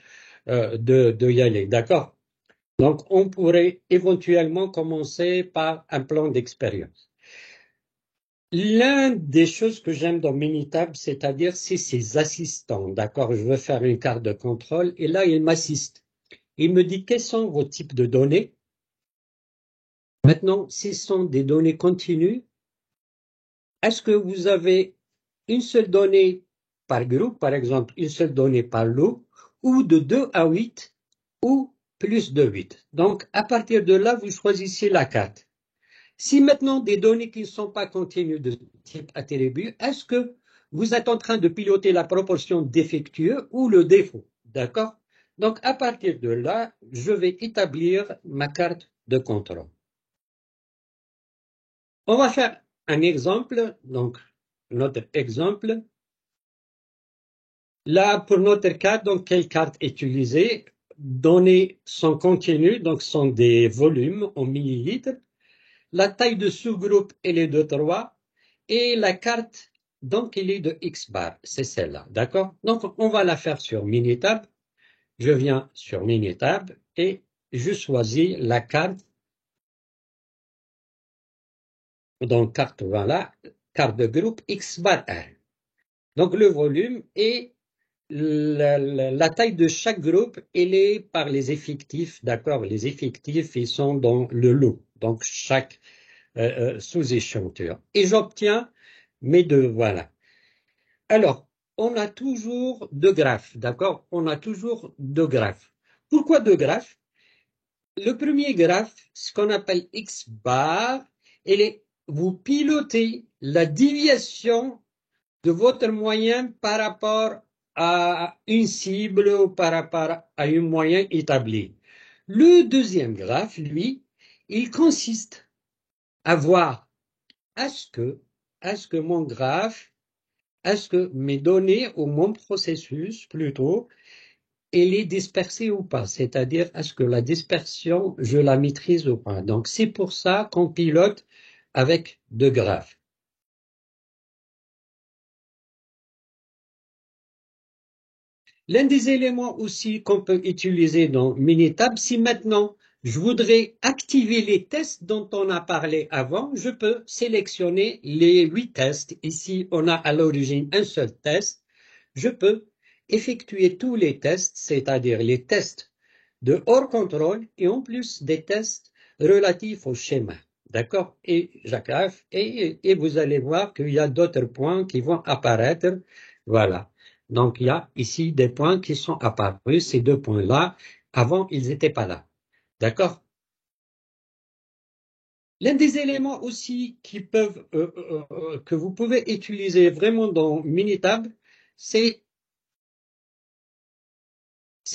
y aller, d'accord? Donc on pourrait éventuellement commencer par un plan d'expérience. L'une des choses que j'aime dans Minitab, c'est-à-dire, c'est ses assistants. D'accord, je veux faire une carte de contrôle et là, il m'assiste. Il me dit quels sont vos types de données. Maintenant, ce sont des données continues. Est-ce que vous avez une seule donnée par groupe, par exemple, une seule donnée par lot, ou de 2 à 8, ou plus de 8. Donc, à partir de là, vous choisissez la carte. Si maintenant des données qui ne sont pas continues de type attribut, est-ce que vous êtes en train de piloter la proportion défectueux ou le défaut? D'accord? Donc, à partir de là, je vais établir ma carte de contrôle. On va faire un exemple. Donc, notre exemple. Là, pour notre cas, donc, quelle carte utiliser? Données sont continues, donc sont des volumes en millilitres. La taille de sous-groupe, elle est de 3. Et la carte, donc, elle est de X bar. C'est celle-là. D'accord? Donc, on va la faire sur Minitab. Je viens sur Minitab et je choisis la carte. Donc, carte, voilà, carte de groupe X bar R. Donc, le volume et la taille de chaque groupe, elle est par les effectifs. D'accord? Les effectifs, ils sont dans le lot. Donc, chaque sous-échantillon. Et j'obtiens mes deux, voilà. Alors, on a toujours deux graphes, d'accord? On a toujours deux graphes. Pourquoi deux graphes? Le premier graphe, ce qu'on appelle X bar, vous pilotez la déviation de votre moyenne par rapport à une cible ou par rapport à une moyenne établie. Le deuxième graphe, lui, il consiste à voir est-ce que mon graphe, est-ce que mes données ou mon processus plutôt, elle est dispersée ou pas? C'est-à-dire, est-ce que la dispersion, je la maîtrise ou pas? Donc, c'est pour ça qu'on pilote avec deux graphes. L'un des éléments aussi qu'on peut utiliser dans Minitab, si maintenant je voudrais activer les tests dont on a parlé avant, je peux sélectionner les 8 tests. Ici, on a à l'origine un seul test. Je peux effectuer tous les tests, c'est-à-dire les tests de hors contrôle et en plus des tests relatifs au schéma. D'accord? Et j'accroche et vous allez voir qu'il y a d'autres points qui vont apparaître. Voilà. Donc, il y a ici des points qui sont apparus. Ces deux points-là, avant, ils n'étaient pas là. D'accord? L'un des éléments aussi que vous pouvez utiliser vraiment dans Minitab, c'est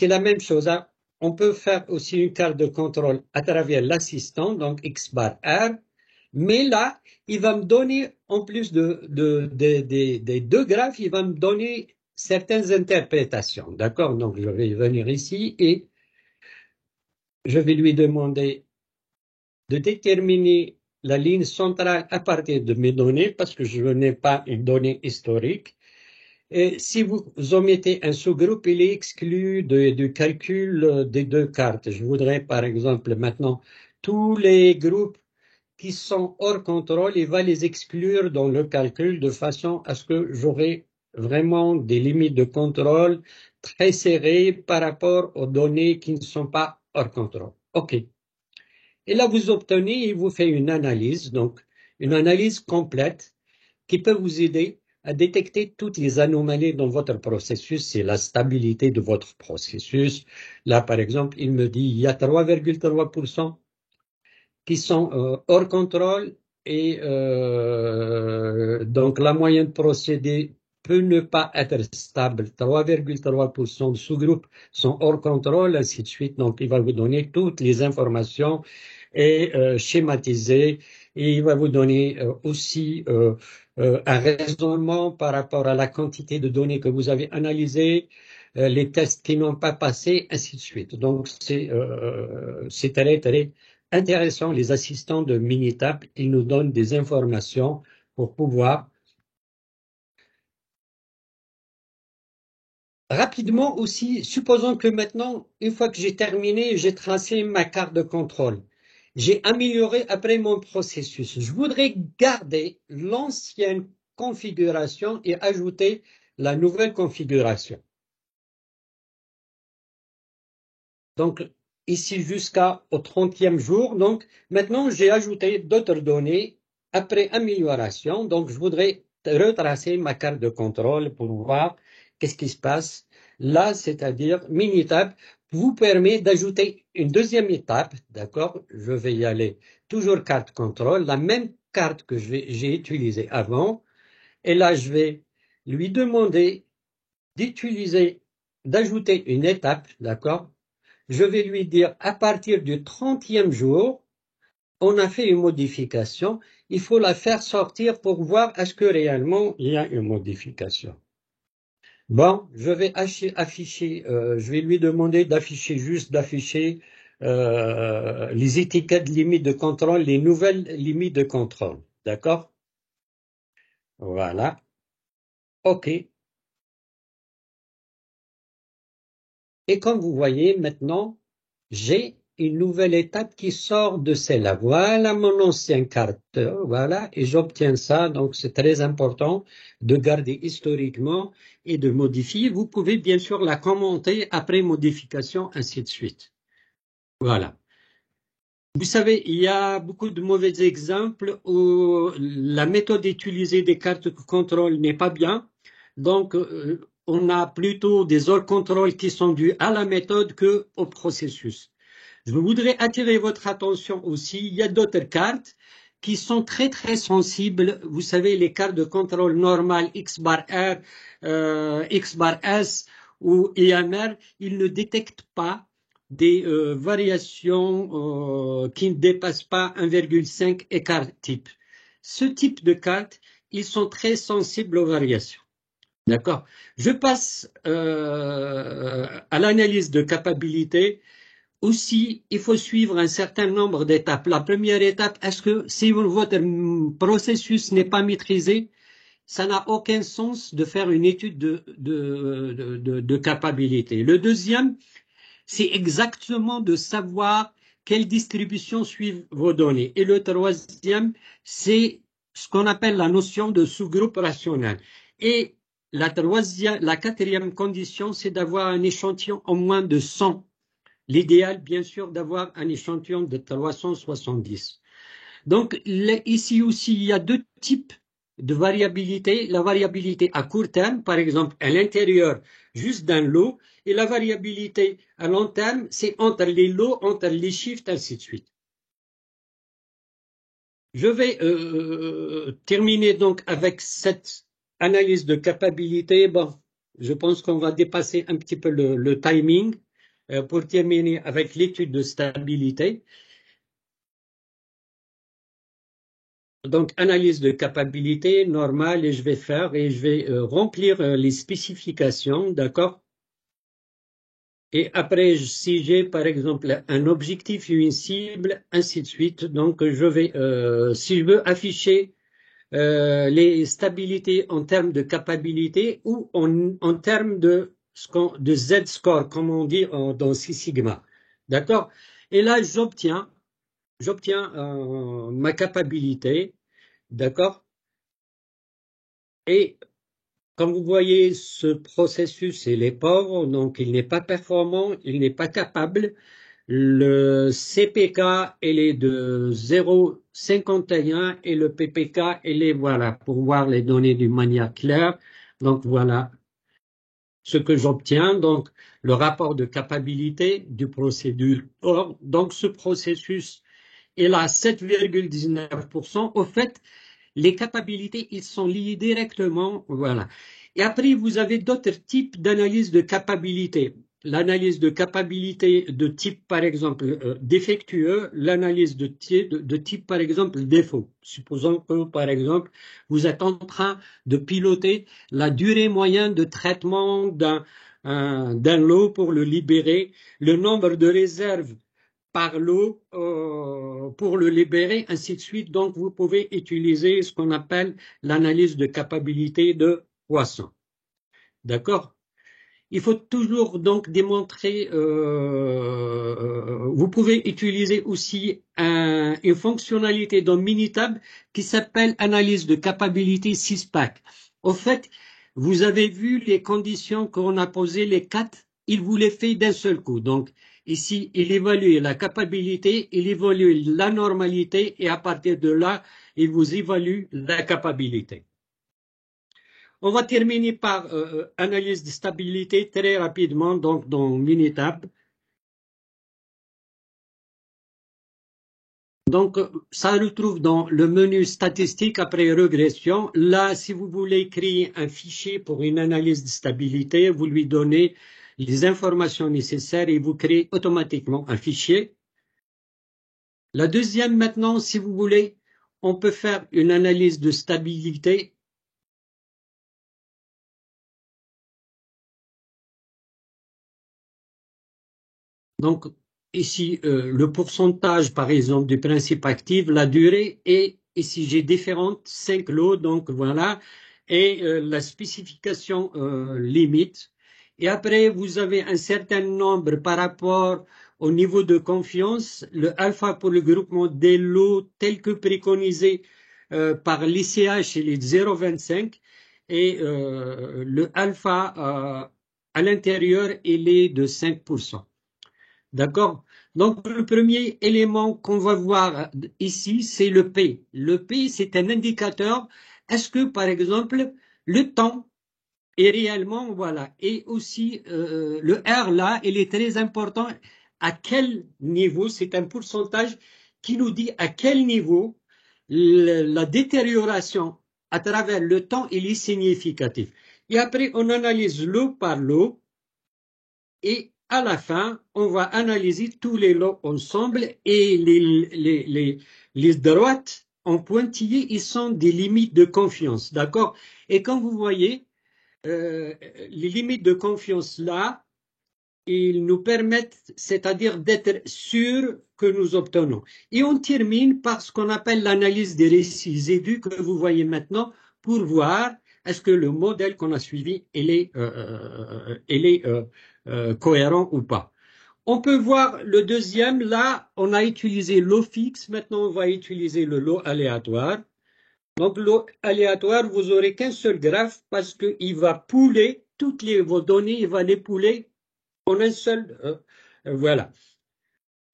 la même chose. Hein. On peut faire aussi une carte de contrôle à travers l'assistant, donc X bar R. Mais là, il va me donner, en plus des deux graphes, il va me donner certaines interprétations. D'accord? Donc, je vais venir ici et je vais lui demander de déterminer la ligne centrale à partir de mes données parce que je n'ai pas une donnée historique. Et si vous omettez un sous-groupe, il est exclu du calcul des deux cartes. Je voudrais, par exemple, maintenant, tous les groupes qui sont hors contrôle, il va les exclure dans le calcul de façon à ce que j'aurai vraiment des limites de contrôle très serrées par rapport aux données qui ne sont pas hors contrôle. OK. Et là, vous obtenez, il vous fait une analyse, donc une analyse complète qui peut vous aider à détecter toutes les anomalies dans votre processus, c'est la stabilité de votre processus. Là, par exemple, il me dit il y a 3,3% qui sont hors contrôle et donc la moyenne procédée peut ne pas être stable. 3,3% de sous-groupes sont hors contrôle, ainsi de suite. Donc, il va vous donner toutes les informations et schématiser. Et il va vous donner aussi un raisonnement par rapport à la quantité de données que vous avez analysées, les tests qui n'ont pas passé, ainsi de suite. Donc, c'est très, très intéressant. Les assistants de Minitab, ils nous donnent des informations pour pouvoir rapidement aussi, supposons que maintenant, une fois que j'ai terminé, j'ai tracé ma carte de contrôle. J'ai amélioré après mon processus. Je voudrais garder l'ancienne configuration et ajouter la nouvelle configuration. Donc, ici jusqu'au 30e jour. Donc, maintenant, j'ai ajouté d'autres données après amélioration. Donc, je voudrais retracer ma carte de contrôle pour voir qu'est-ce qui se passe. Là, c'est-à-dire, Minitab vous permet d'ajouter une deuxième étape. D'accord? Je vais y aller. Toujours carte contrôle, la même carte que j'ai utilisée avant. Et là, je vais lui demander d'ajouter une étape. D'accord? Je vais lui dire, à partir du 30e jour, on a fait une modification, il faut la faire sortir pour voir est-ce que réellement il y a une modification. Bon, je vais afficher, je vais lui demander d'afficher les étiquettes limites de contrôle, les nouvelles limites de contrôle. D'accord? Voilà. OK. Et comme vous voyez maintenant, j'ai une nouvelle étape qui sort de celle-là. Voilà mon ancien carte, voilà, et j'obtiens ça. Donc, c'est très important de garder historiquement et de modifier. Vous pouvez bien sûr la commenter après modification, ainsi de suite. Voilà. Vous savez, il y a beaucoup de mauvais exemples où la méthode utilisée des cartes de contrôle n'est pas bien. Donc, on a plutôt des hors contrôles qui sont dus à la méthode que au processus. Je voudrais attirer votre attention aussi. Il y a d'autres cartes qui sont très très sensibles. Vous savez, les cartes de contrôle normales X bar R, X bar S ou IMR, ils ne détectent pas des variations qui ne dépassent pas 1,5 écart type. Ce type de cartes, ils sont très sensibles aux variations. D'accord. Je passe à l'analyse de capacité. Aussi, il faut suivre un certain nombre d'étapes. La première étape, est-ce que si votre processus n'est pas maîtrisé, ça n'a aucun sens de faire une étude de capacité. Le deuxième, c'est exactement de savoir quelle distribution suivent vos données. Et le troisième, c'est ce qu'on appelle la notion de sous-groupe rationnel. Et la quatrième condition, c'est d'avoir un échantillon en moins de 100. L'idéal, bien sûr, d'avoir un échantillon de 370. Donc, ici aussi, il y a deux types de variabilité. La variabilité à court terme, par exemple, à l'intérieur juste d'un lot, et la variabilité à long terme, c'est entre les lots, entre les shifts, ainsi de suite. Je vais terminer donc avec cette analyse de capacité. Bon, je pense qu'on va dépasser un petit peu le timing pour terminer avec l'étude de stabilité. Donc, analyse de capacité normale, et je vais remplir les spécifications, d'accord? Et après, si j'ai par exemple un objectif ou une cible, ainsi de suite, donc si je veux afficher les stabilités en termes de capacité ou en termes de Z-score, comme on dit dans Six Sigma, d'accord? Et là, j'obtiens ma capacité, d'accord? Et comme vous voyez, ce processus, il est pauvre, donc il n'est pas performant, il n'est pas capable. Le CPK, il est de 0,51 et le PPK, il est, voilà, pour voir les données d'une manière claire. Donc voilà ce que j'obtiens. Donc le rapport de capacité du procédure. Or, donc ce processus, il a 7,19%. Au fait, les capacités, ils sont liés directement, voilà. Et après, vous avez d'autres types d'analyse de capacité. l'analyse de capacité de type, par exemple, défectueux, l'analyse de type, par exemple, défaut. Supposons que, par exemple, vous êtes en train de piloter la durée moyenne de traitement d'un lot pour le libérer, le nombre de réserves par lot pour le libérer, ainsi de suite. Donc, vous pouvez utiliser ce qu'on appelle l'analyse de capacité de Poisson. D'accord? Il faut toujours donc démontrer, vous pouvez utiliser aussi une fonctionnalité dans Minitab qui s'appelle analyse de capacité 6-pack. Au fait, vous avez vu les conditions qu'on a posées, les 4, il vous les fait d'un seul coup. Donc, ici, il évalue la capacité, il évalue la normalité et à partir de là, il vous évalue la capacité. On va terminer par analyse de stabilité très rapidement, donc dans Minitab. Donc, ça retrouve dans le menu statistique après régression. Là, si vous voulez créer un fichier pour une analyse de stabilité, vous lui donnez les informations nécessaires et vous créez automatiquement un fichier. La deuxième, maintenant, si vous voulez, on peut faire une analyse de stabilité. Donc, ici, le pourcentage, par exemple, du principe actif, la durée, et ici, j'ai différentes 5 lots, donc voilà, et la spécification limite. Et après, vous avez un certain nombre par rapport au niveau de confiance, le alpha pour le groupement des lots tel que préconisé par l'ICH, il est 0,25, et le alpha à l'intérieur, il est de 5%. D'accord? Donc, le premier élément qu'on va voir ici, c'est le P. Le P, c'est un indicateur. Est-ce que, par exemple, le temps est réellement, voilà, et aussi le R là, il est très important. À quel niveau, c'est un pourcentage qui nous dit à quel niveau la détérioration à travers le temps, il est significatif. Et après, on analyse lot par lot et à la fin, on va analyser tous les lots ensemble et les droites en pointillé, ils sont des limites de confiance, d'accord? Et comme vous voyez, les limites de confiance là, ils nous permettent, c'est-à-dire d'être sûrs que nous obtenons. Et on termine par ce qu'on appelle l'analyse des résidus que vous voyez maintenant pour voir est-ce que le modèle qu'on a suivi, il est cohérent ou pas. On peut voir le deuxième, là, on a utilisé l'eau fixe, maintenant on va utiliser le lot aléatoire. Donc l'eau aléatoire, vous n'aurez qu'un seul graphe parce qu'il va pouler toutes vos données, il va les pouler en un seul, voilà.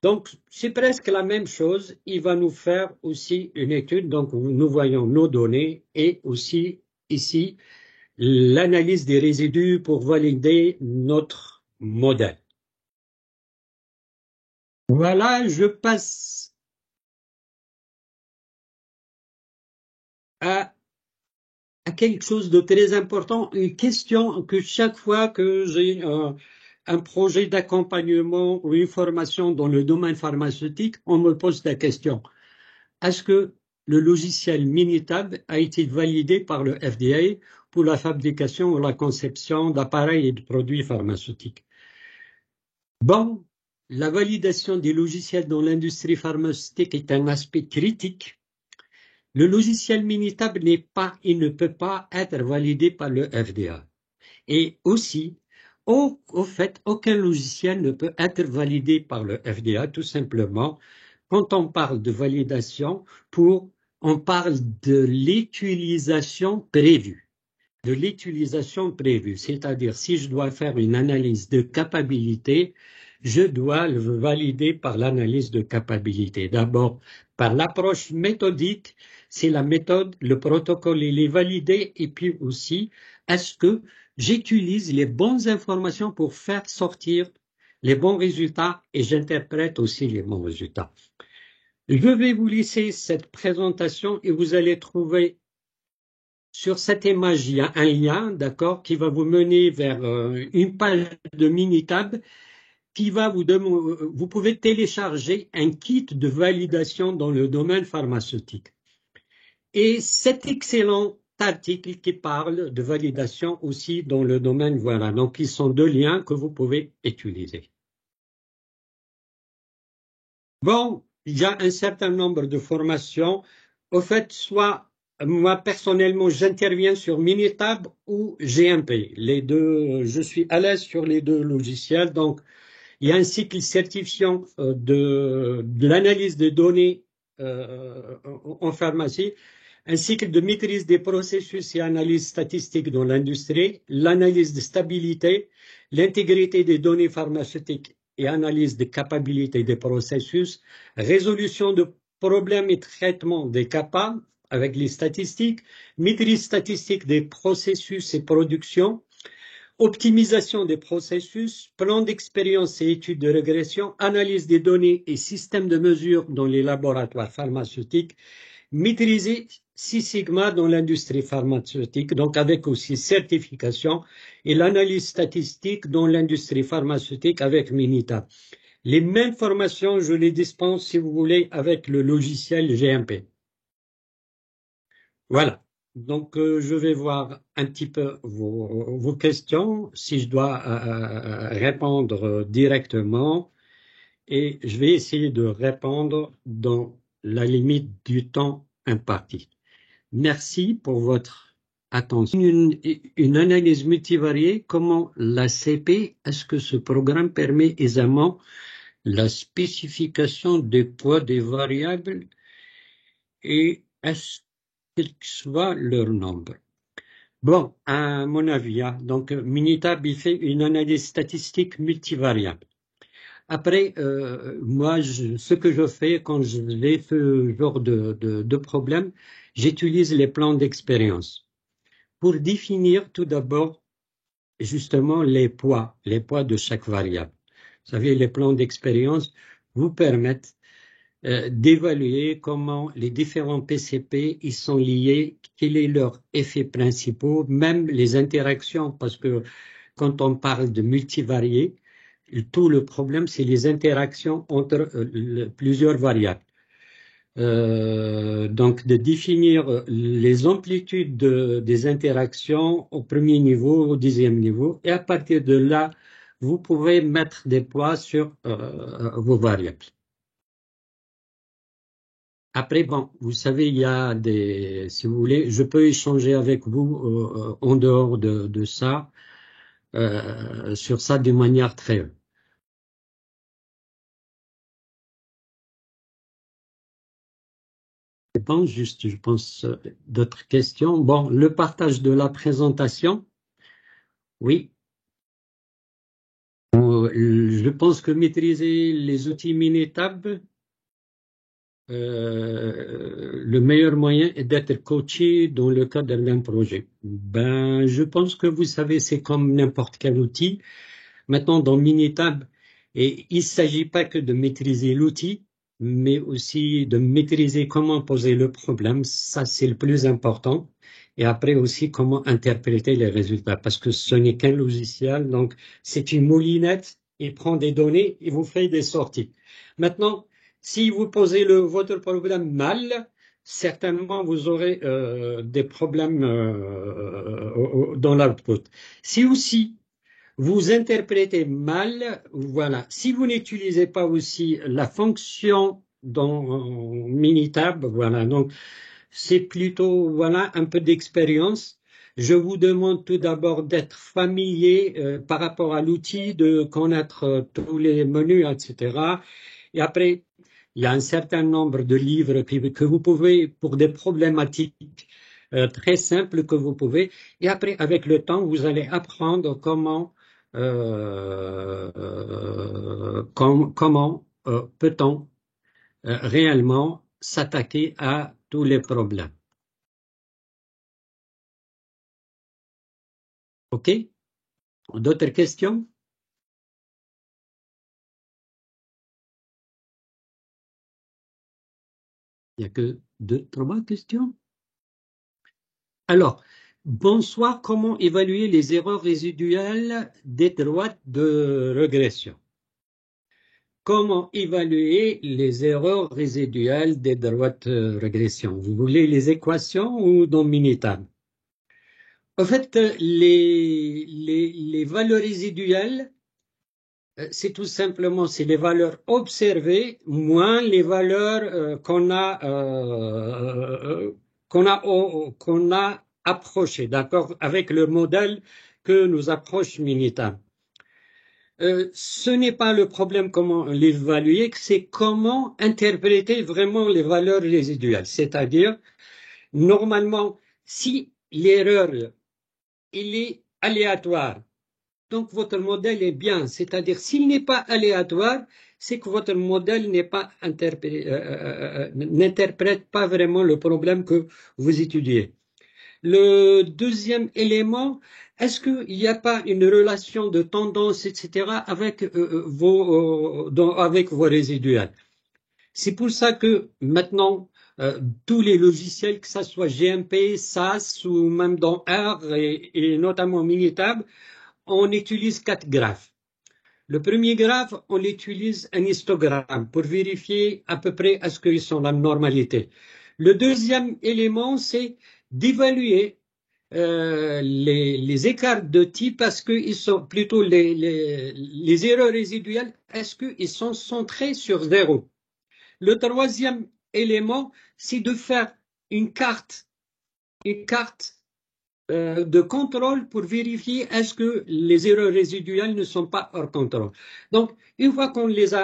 Donc, c'est presque la même chose. Il va nous faire aussi une étude. Donc, nous voyons nos données et aussi ici l'analyse des résidus pour valider notre modèle. Voilà, je passe à quelque chose de très important, une question que chaque fois que j'ai un projet d'accompagnement ou une formation dans le domaine pharmaceutique, on me pose la question. Est-ce que le logiciel Minitab a été validé par le FDA pour la fabrication ou la conception d'appareils et de produits pharmaceutiques? Bon, la validation des logiciels dans l'industrie pharmaceutique est un aspect critique. Le logiciel Minitab n'est pas et ne peut pas être validé par le FDA. Et aussi, au fait, aucun logiciel ne peut être validé par le FDA, tout simplement. Quand on parle de validation, on parle de l'utilisation prévue. De l'utilisation prévue, c'est-à-dire si je dois faire une analyse de capacité, je dois le valider par l'analyse de capacité. D'abord, par l'approche méthodique, c'est la méthode, le protocole, il est validé, et puis aussi, est-ce que j'utilise les bonnes informations pour faire sortir les bons résultats et j'interprète aussi les bons résultats. Je vais vous laisser cette présentation et vous allez trouver Sur cette image, il y a un lien, d'accord, qui va vous mener vers une page de Minitab qui va vous demander, vous pouvez télécharger un kit de validation dans le domaine pharmaceutique. Et cet excellent article qui parle de validation aussi dans le domaine, voilà. Donc, ils sont deux liens que vous pouvez utiliser. Bon, il y a un certain nombre de formations. Au fait, soit moi personnellement, j'interviens sur Minitab ou GMP. Les deux, je suis à l'aise sur les deux logiciels. Donc, il y a un cycle certifiant de l'analyse des données en pharmacie, un cycle de maîtrise des processus et analyse statistique dans l'industrie, l'analyse de stabilité, l'intégrité des données pharmaceutiques et analyse des capacités des processus, résolution de problèmes et traitement des CAPA avec les statistiques, maîtrise statistique des processus et production, optimisation des processus, plan d'expérience et études de régression, analyse des données et systèmes de mesure dans les laboratoires pharmaceutiques, maîtriser Six Sigma dans l'industrie pharmaceutique, donc avec aussi certification, et l'analyse statistique dans l'industrie pharmaceutique avec Minita. Les mêmes formations, je les dispense, si vous voulez, avec le logiciel GMP. Voilà. Donc, je vais voir un petit peu vos questions, si je dois répondre directement, et je vais essayer de répondre dans la limite du temps imparti. Merci pour votre attention. Une analyse multivariée, comment la CP, est-ce que ce programme permet aisément la spécification des poids des variables et est-ce quel que soit leur nombre? Bon, à mon avis, hein, donc Minitab il fait une analyse statistique multivariable. Après, moi, ce que je fais quand j'ai ce genre de problème, j'utilise les plans d'expérience pour définir tout d'abord justement les poids de chaque variable. Vous savez, les plans d'expérience vous permettent d'évaluer comment les différents PCP ils sont liés, quel est leur effet principal, même les interactions, parce que quand on parle de multivariés, tout le problème, c'est les interactions entre plusieurs variables. Donc, de définir les amplitudes des interactions au premier niveau, au deuxième niveau, et à partir de là, vous pouvez mettre des poids sur vos variables. Après, bon, vous savez, il y a des, si vous voulez, je peux échanger avec vous en dehors de ça, sur ça de manière très. Je pense, d'autres questions. Bon, le partage de la présentation, oui. Je pense que maîtriser les outils Minitab, le meilleur moyen est d'être coaché dans le cadre d'un projet. Ben, je pense que vous savez, c'est comme n'importe quel outil. Maintenant, dans Minitab, et il ne s'agit pas que de maîtriser l'outil, mais aussi de maîtriser comment poser le problème. Ça, c'est le plus important. Et après aussi, comment interpréter les résultats. Parce que ce n'est qu'un logiciel. Donc, c'est une moulinette. Il prend des données et vous fait des sorties. Maintenant, si vous posez votre problème mal, certainement vous aurez des problèmes dans l'output. Si aussi vous interprétez mal, voilà. Si vous n'utilisez pas aussi la fonction dans Minitab, voilà. Donc, c'est plutôt, voilà, un peu d'expérience. Je vous demande tout d'abord d'être familier par rapport à l'outil, de connaître tous les menus, etc. Et après, il y a un certain nombre de livres que vous pouvez, pour des problématiques très simples que vous pouvez. Et après, avec le temps, vous allez apprendre comment peut-on réellement s'attaquer à tous les problèmes. OK? D'autres questions? Il n'y a que deux, trois questions? Alors, bonsoir, comment évaluer les erreurs résiduelles des droites de régression? Comment évaluer les erreurs résiduelles des droites de régression? Vous voulez les équations ou dans Minitab? En fait, les valeurs résiduelles, c'est tout simplement c'est les valeurs observées moins les valeurs qu'on a approchées, d'accord, avec le modèle que nous approche Minitab. Ce n'est pas le problème comment l'évaluer, c'est comment interpréter vraiment les valeurs résiduelles. C'est-à-dire, normalement, si l'erreur il est aléatoire, donc votre modèle est bien. C'est-à-dire, s'il n'est pas aléatoire, c'est que votre modèle n'interprète pas vraiment le problème que vous étudiez. Le deuxième élément, est-ce qu'il n'y a pas une relation de tendance, etc., avec avec vos résiduels? C'est pour ça que maintenant, tous les logiciels, que ce soit GMP, SAS ou même dans R et notamment Minitab, on utilise 4 graphes. Le premier graphe, on utilise un histogramme pour vérifier à peu près est-ce qu'ils sont la normalité. Le deuxième élément, c'est d'évaluer les écarts de type, parce qu'ils sont plutôt les erreurs résiduelles, est-ce qu'ils sont centrés sur zéro. Le troisième élément, c'est de faire une carte de contrôle pour vérifier est-ce que les erreurs résiduelles ne sont pas hors contrôle. Donc, une fois qu'on les a